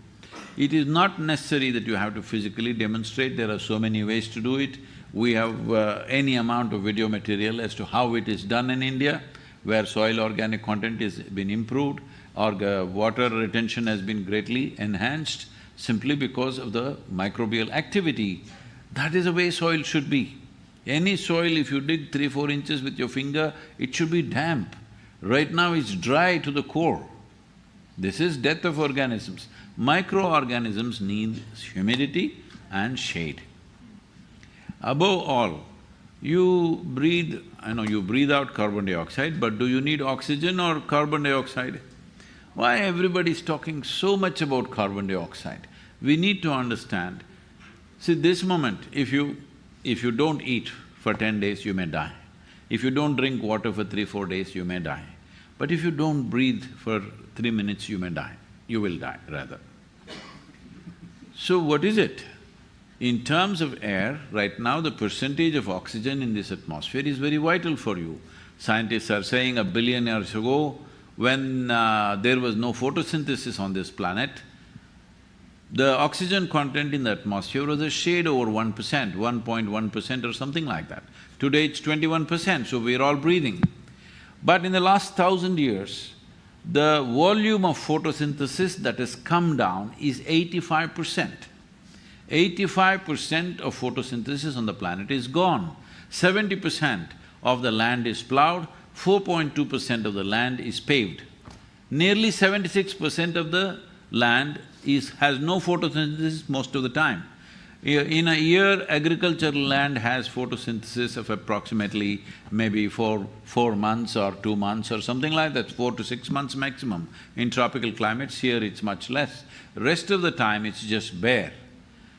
It is not necessary that you have to physically demonstrate, there are so many ways to do it. We have any amount of video material as to how it is done in India, where soil organic content has been improved, or water retention has been greatly enhanced simply because of the microbial activity. That is the way soil should be. Any soil, if you dig 3–4 inches with your finger, it should be damp. Right now it's dry to the core. This is death of organisms. Microorganisms need humidity and shade. Above all, you breathe… I know you breathe out carbon dioxide, but do you need oxygen or carbon dioxide? Why everybody is talking so much about carbon dioxide? We need to understand, see, this moment, if you don't eat for 10 days, you may die. If you don't drink water for 3–4 days, you may die. But if you don't breathe for 3 minutes, you may die. You will die, rather. So what is it? In terms of air, right now the percentage of oxygen in this atmosphere is very vital for you. Scientists are saying 1 billion years ago, when there was no photosynthesis on this planet, the oxygen content in the atmosphere was a shade over 1%, 1.1% or something like that. Today it's 21%, so we're all breathing. But in the last 1,000 years, the volume of photosynthesis that has come down is 85%. 85% of photosynthesis on the planet is gone. 70% of the land is plowed, 4.2% of the land is paved. Nearly 76% of the land has no photosynthesis most of the time. In a year, agricultural land has photosynthesis of approximately maybe 4 months or 2 months or something like that, 4 to 6 months maximum. In tropical climates, here it's much less. Rest of the time, it's just bare.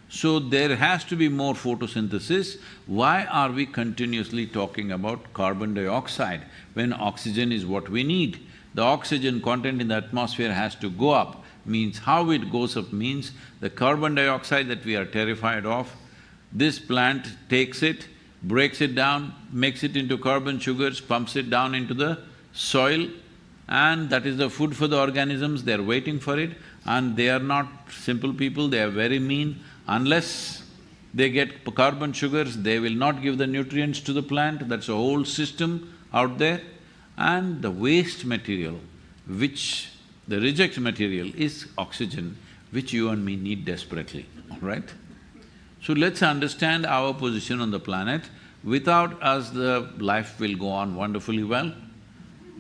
So there has to be more photosynthesis. Why are we continuously talking about carbon dioxide when oxygen is what we need? The oxygen content in the atmosphere has to go up. Means how it goes up means the carbon dioxide that we are terrified of, this plant takes it, breaks it down, makes it into carbon sugars, pumps it down into the soil, and that is the food for the organisms. They're waiting for it, and they are not simple people, they are very mean. Unless they get carbon sugars, they will not give the nutrients to the plant. That's a whole system out there. And the waste material, the reject material is oxygen, which you and me need desperately, all right? So let's understand our position on the planet. Without us, the life will go on wonderfully well.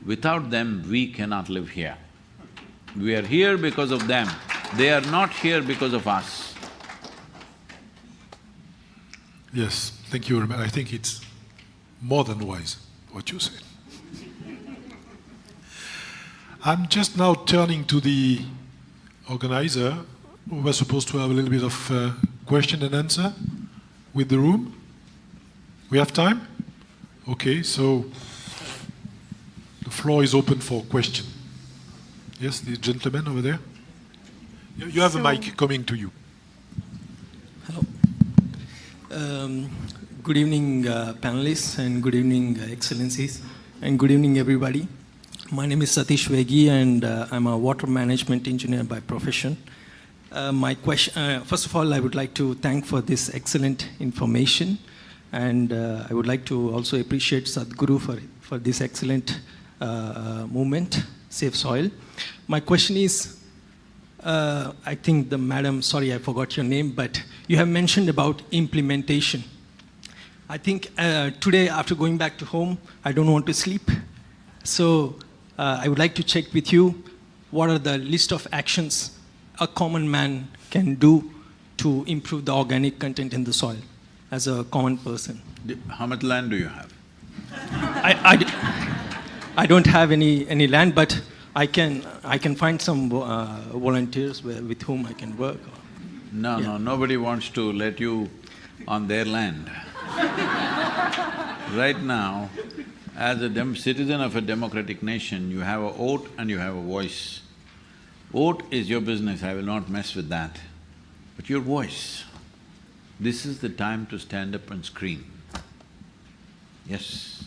Without them, we cannot live here. We are here because of them. They are not here because of us. Yes, thank you very much. I think it's more than wise, what you said. I'm just now turning to the organizer, who was supposed to have a little bit of question and answer with the room. We have time? Okay, so the floor is open for question. Yes, the gentleman over there. You have a mic coming to you. Hello. Good evening, panelists, and good evening, excellencies, and good evening, everybody. My name is Satish Vegi, and I'm a water management engineer by profession. My question, first of all, I would like to thank for this excellent information, and I would like to also appreciate Sadhguru for this excellent movement, Save Soil. My question is, I think the madam, sorry I forgot your name, but you have mentioned about implementation. I think today, after going back to home, I don't want to sleep. So I would like to check with you, what are the list of actions a common man can do to improve the organic content in the soil as a common person? How much land do you have? I don't have any land, but I can find some volunteers with whom I can work. No, nobody wants to let you on their land. Right now, as a citizen of a democratic nation, you have a vote and you have a voice. Vote is your business, I will not mess with that. But your voice, this is the time to stand up and scream. Yes,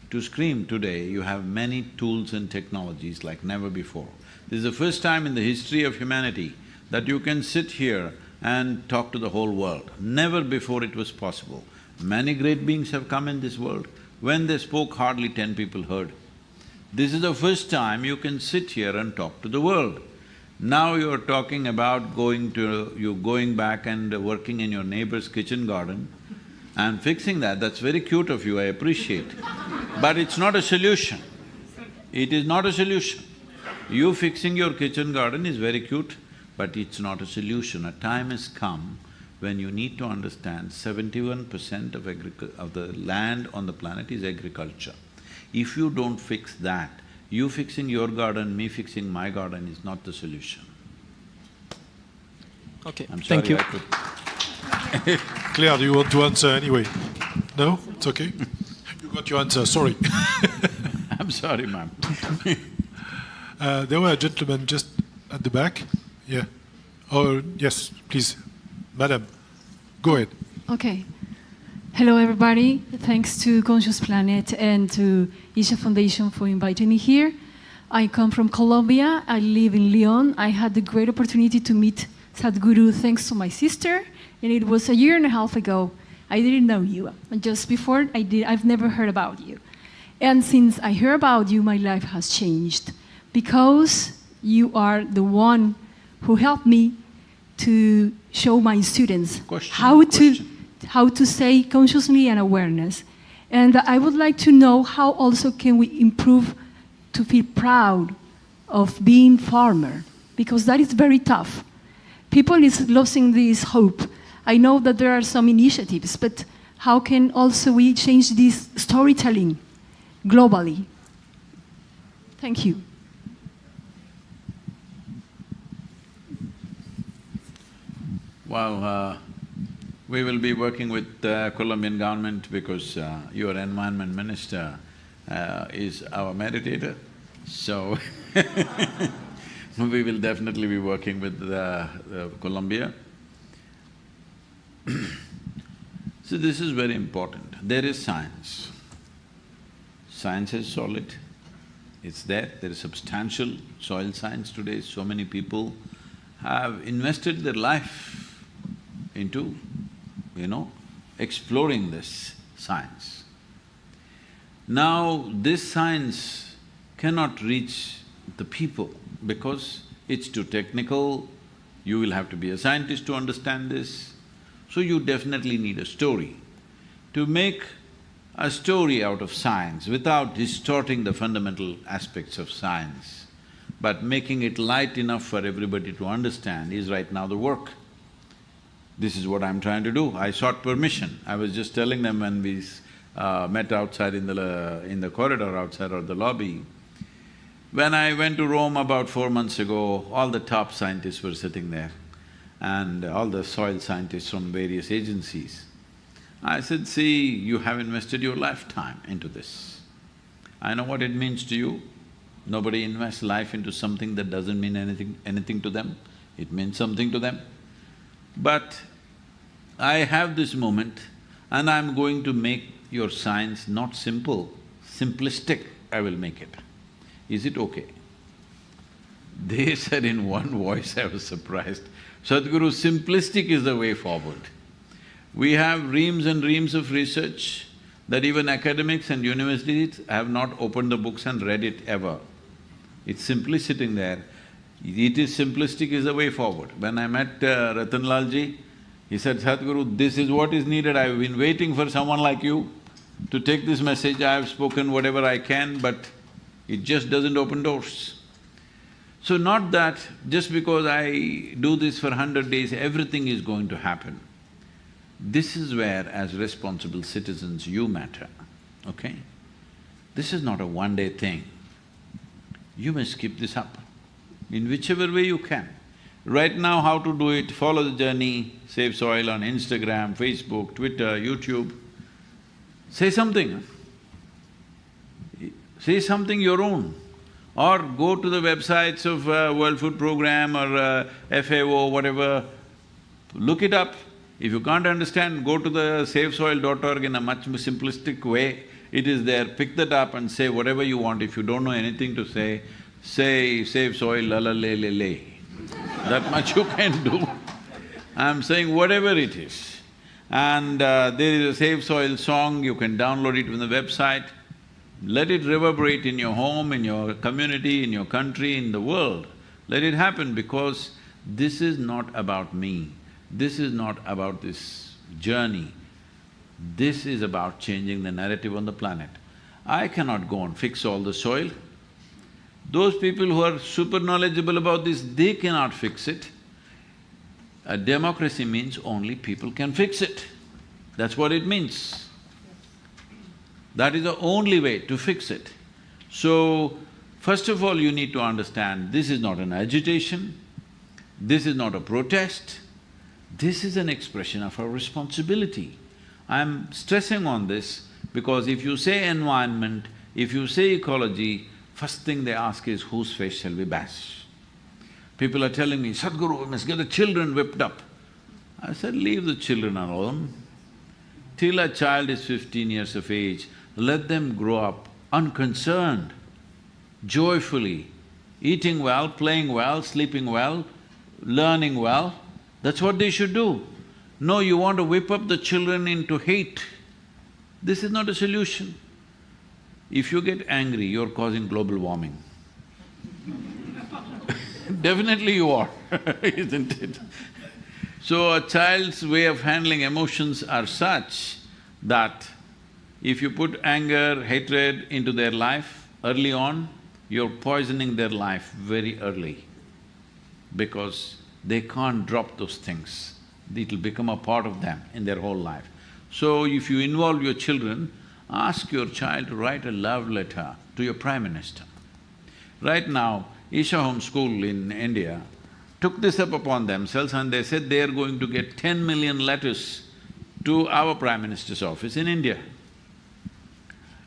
to scream today, you have many tools and technologies like never before. This is the first time in the history of humanity that you can sit here and talk to the whole world. Never before it was possible. Many great beings have come in this world. When they spoke, hardly 10 people heard. This is the first time you can sit here and talk to the world. Now you're talking about going back and working in your neighbor's kitchen garden and fixing that. That's very cute of you, I appreciate. But it's not a solution. It is not a solution. You fixing your kitchen garden is very cute, but it's not a solution. A time has come when you need to understand 71% of the land on the planet is agriculture. If you don't fix that, you fixing your garden, me fixing my garden is not the solution. Okay, I'm sorry, thank you. Claire, do you want to answer anyway? No? It's okay? You got your answer, sorry. I'm sorry, ma'am. There were a gentleman just at the back. Yeah. Oh, yes, please. Madam, go ahead. Okay. Hello, everybody. Thanks to Conscious Planet and to Isha Foundation for inviting me here. I come from Colombia. I live in Lyon. I had the great opportunity to meet Sadhguru thanks to my sister, and it was 1.5 years ago. I didn't know you. And just before I've never heard about you. And since I heard about you, my life has changed because you are the one who helped me to show my students how to say consciously and awareness. And I would like to know how also can we improve to feel proud of being farmer, because that is very tough. People is losing this hope. I know that there are some initiatives, but how can also we change this storytelling globally? Thank you. Well, we will be working with the Colombian government because your environment minister is our meditator. So we will definitely be working with Colombia. So this is very important. There is science. Science is solid. It's there. There is substantial soil science today. So many people have invested their life into, exploring this science. Now, this science cannot reach the people because it's too technical. You will have to be a scientist to understand this. So you definitely need a story. To make a story out of science without distorting the fundamental aspects of science, but making it light enough for everybody to understand is right now the work. This is what I'm trying to do. I sought permission. I was just telling them when we met outside in the corridor outside or the lobby. When I went to Rome about 4 months ago, all the top scientists were sitting there and all the soil scientists from various agencies. I said, see, you have invested your lifetime into this. I know what it means to you. Nobody invests life into something that doesn't mean anything to them. It means something to them. But I have this moment and I'm going to make your science not simple, simplistic, I will make it. Is it okay? They said in one voice, I was surprised, Sadhguru, simplistic is the way forward. We have reams and reams of research that even academics and universities have not opened the books and read it ever. It's simply sitting there. It is simplistic is the way forward. When I met Ratanlal ji, he said, Sadhguru, this is what is needed. I've been waiting for someone like you to take this message. I have spoken whatever I can, but it just doesn't open doors. So not that just because I do this for 100 days, everything is going to happen. This is where, as responsible citizens, you matter, okay? This is not a one-day thing. You must keep this up in whichever way you can. Right now, how to do it, follow the journey, Save Soil on Instagram, Facebook, Twitter, YouTube. Say something. Say something your own. Or go to the websites of World Food Programme or FAO, whatever, look it up. If you can't understand, go to the savesoil.org in a much more simplistic way. It is there, pick that up and say whatever you want. If you don't know anything to say save soil, la la le le le. That much you can do. I'm saying whatever it is. And there is a Save Soil song, you can download it from the website. Let it reverberate in your home, in your community, in your country, in the world. Let it happen because this is not about me. This is not about this journey. This is about changing the narrative on the planet. I cannot go and fix all the soil. Those people who are super knowledgeable about this, they cannot fix it. A democracy means only people can fix it. That's what it means. That is the only way to fix it. So, first of all, you need to understand this is not an agitation, this is not a protest, this is an expression of our responsibility. I'm stressing on this because if you say environment, if you say ecology, first thing they ask is, whose face shall we bash? People are telling me, Sadhguru, we must get the children whipped up. I said, leave the children alone. Till a child is 15 years of age, let them grow up unconcerned, joyfully, eating well, playing well, sleeping well, learning well. That's what they should do. No, you want to whip up the children into hate. This is not a solution. If you get angry, you're causing global warming. Definitely you are, isn't it? So a child's way of handling emotions are such that if you put anger, hatred into their life early on, you're poisoning their life very early because they can't drop those things. It'll become a part of them in their whole life. So if you involve your children, ask your child to write a love letter to your Prime Minister. Right now, Isha Home School in India took this up upon themselves and they said they are going to get 10 million letters to our Prime Minister's office in India.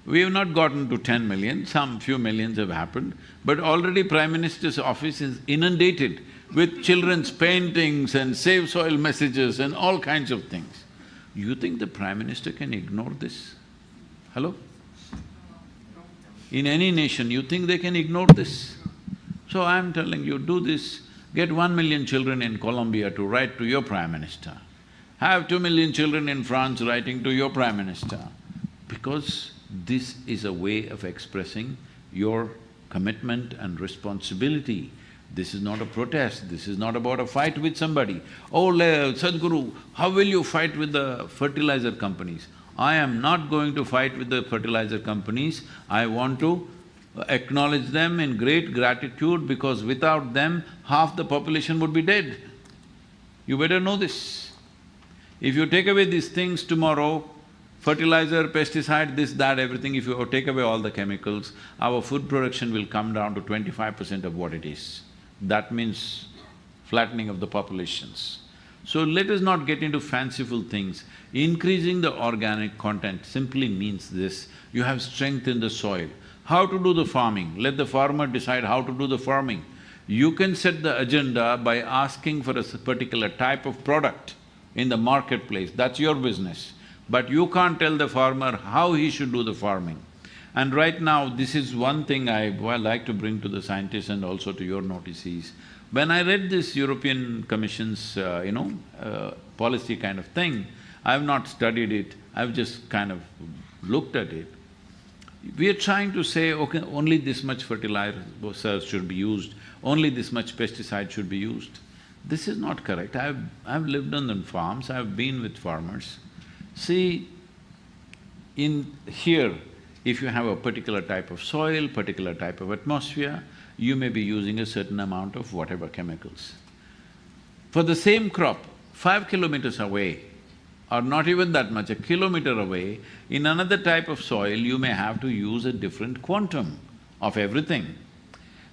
We have not gotten to 10 million, some few millions have happened, but already Prime Minister's office is inundated with children's paintings and save soil messages and all kinds of things. You think the Prime Minister can ignore this? Hello? In any nation, you think they can ignore this? So I'm telling you, do this, get 1 million children in Colombia to write to your Prime Minister. Have 2 million children in France writing to your Prime Minister, because this is a way of expressing your commitment and responsibility. This is not a protest, this is not about a fight with somebody. Oh, Sadhguru, how will you fight with the fertilizer companies? I am not going to fight with the fertilizer companies. I want to acknowledge them in great gratitude because without them, half the population would be dead. You better know this. If you take away these things tomorrow, fertilizer, pesticide, this, that, everything, if you take away all the chemicals, our food production will come down to 25% of what it is. That means flattening of the populations. So let us not get into fanciful things. Increasing the organic content simply means this, you have strength in the soil. How to do the farming? Let the farmer decide how to do the farming. You can set the agenda by asking for a particular type of product in the marketplace, that's your business. But you can't tell the farmer how he should do the farming. And right now, this is one thing I like to bring to the scientists and also to your notice is, when I read this European Commission's, policy kind of thing, I've not studied it, I've just kind of looked at it. We are trying to say, okay, only this much fertilizer should be used, only this much pesticide should be used. This is not correct. I've lived on the farms, I've been with farmers. See, in here, if you have a particular type of soil, particular type of atmosphere, you may be using a certain amount of whatever chemicals. For the same crop, 5 kilometers away, or not even that much, a kilometer away, in another type of soil, you may have to use a different quantum of everything.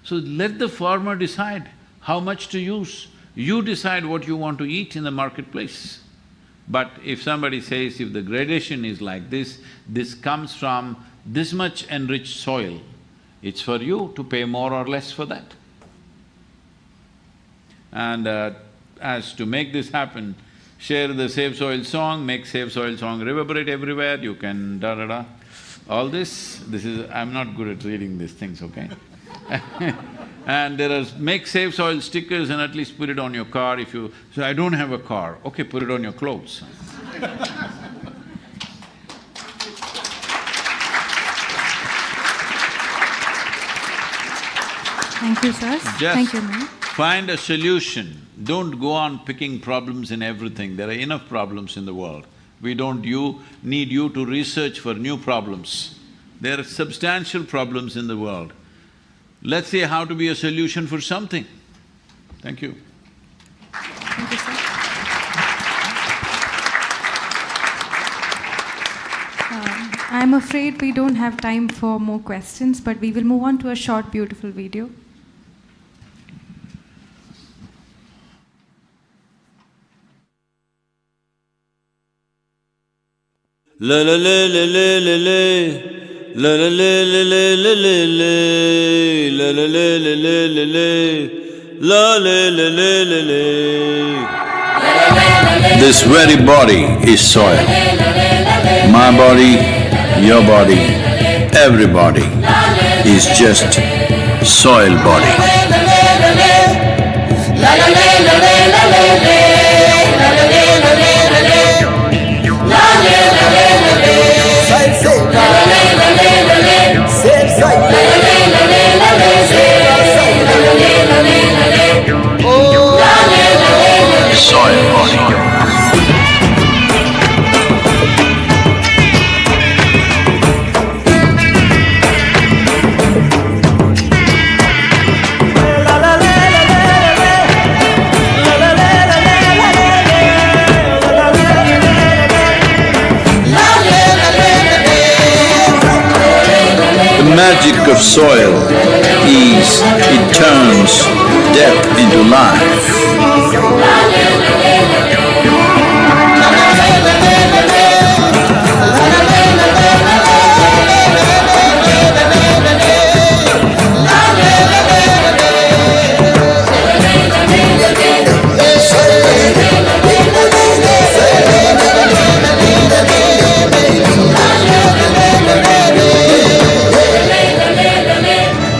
So let the farmer decide how much to use. You decide what you want to eat in the marketplace. But if somebody says, if the gradation is like this comes from this much enriched soil, it's for you to pay more or less for that. And as to make this happen, share the Save Soil song, make Save Soil song reverberate everywhere, you can da-da-da. All this is… I'm not good at reading these things, okay? And there are… make Save Soil stickers and at least put it on your car if you… So, I don't have a car, okay, put it on your clothes. Thank you, sir. Thank you, ma'am. Find a solution. Don't go on picking problems in everything. There are enough problems in the world. We don't need you to research for new problems. There are substantial problems in the world. Let's see how to be a solution for something. Thank you. Thank you, sir. I'm afraid we don't have time for more questions, but we will move on to a short, beautiful video. La la la la la la la la la la la la la la la la la la la la la la. This very body is soil. My body, your body, everybody is just soil body. Soil body. The magic of soil is it turns death into life.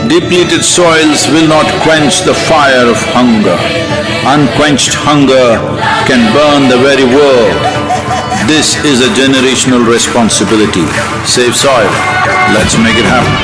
Depleted soils will not quench the fire of hunger. Unquenched hunger can burn the very world. This is a generational responsibility. Save soil. Let's make it happen.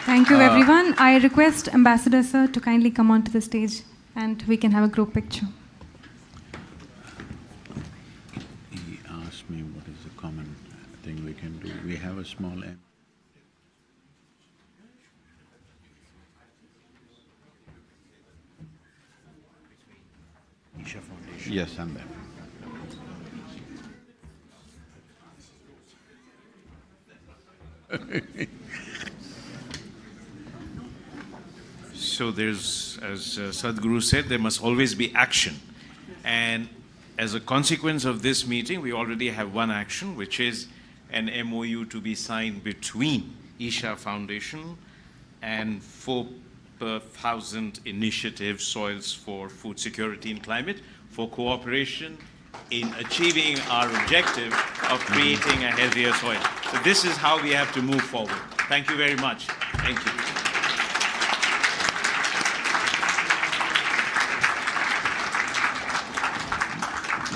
Thank you, everyone. I request Ambassador Sir to kindly come onto the stage and we can have a group picture. He asked me what is the common thing we can do. We have a small M. Isha Foundation. Yes, and them. So there's, as Sadhguru said, there must always be action. And as a consequence of this meeting, we already have one action, which is an MOU to be signed between Isha Foundation and 4,000 initiative Soils for Food Security and Climate for cooperation in achieving our objective of creating a healthier soil. So this is how we have to move forward. Thank you very much. Thank you.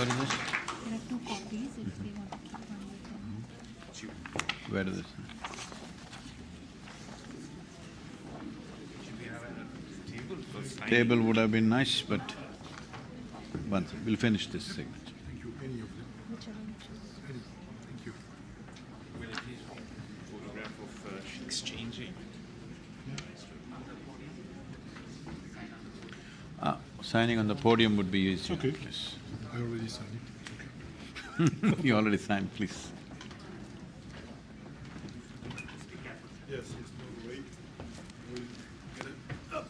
What is this? There are 2 copies if they want to keep one with them. Where is this? Table would have been nice, but once we'll finish this segment. Thank you. Any of them? Whichever you choose. Thank you. Will at least photograph of exchanging. Signing on the podium would be easier. Okay. Please. I already signed it. Okay. You already signed, please. Yes, yes, no, wait. We'll get it up.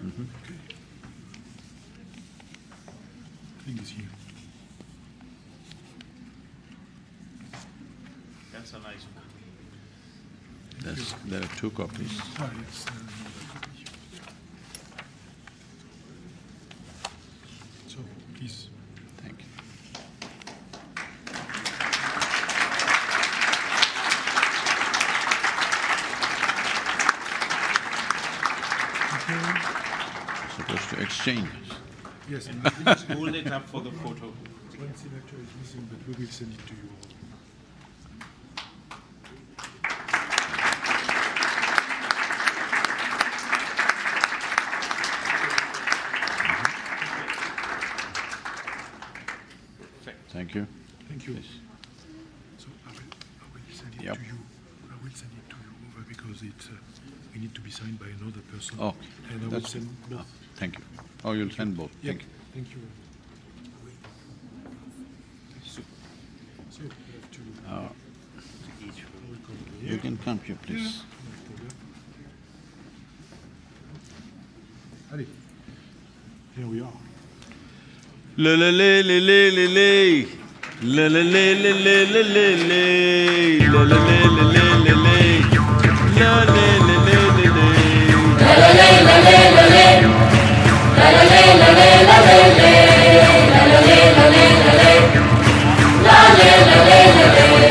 Okay. I think it's here. That's a nice one. There are 2 copies. Ah, yes. So, please. Thank you. Supposed to exchange. Yes. Hold it up for the photo. One signature is missing, but we will send it to you. Thank you. Thank you. Yes. So I will send it Yep. to you. I will send it to you over because we need to be signed by another person. Oh, and I will that's send both. oh, thank you. Oh, you'll send both. Yeah. Thank you. Thank you. So we have to. You can come here, please. Allez, here we are. La la la la la la la. La la la la la la la la. La la la la la la la. La la la la la la. La la la la la la la. La la la la la la la. La la la la la la. La la la la la la.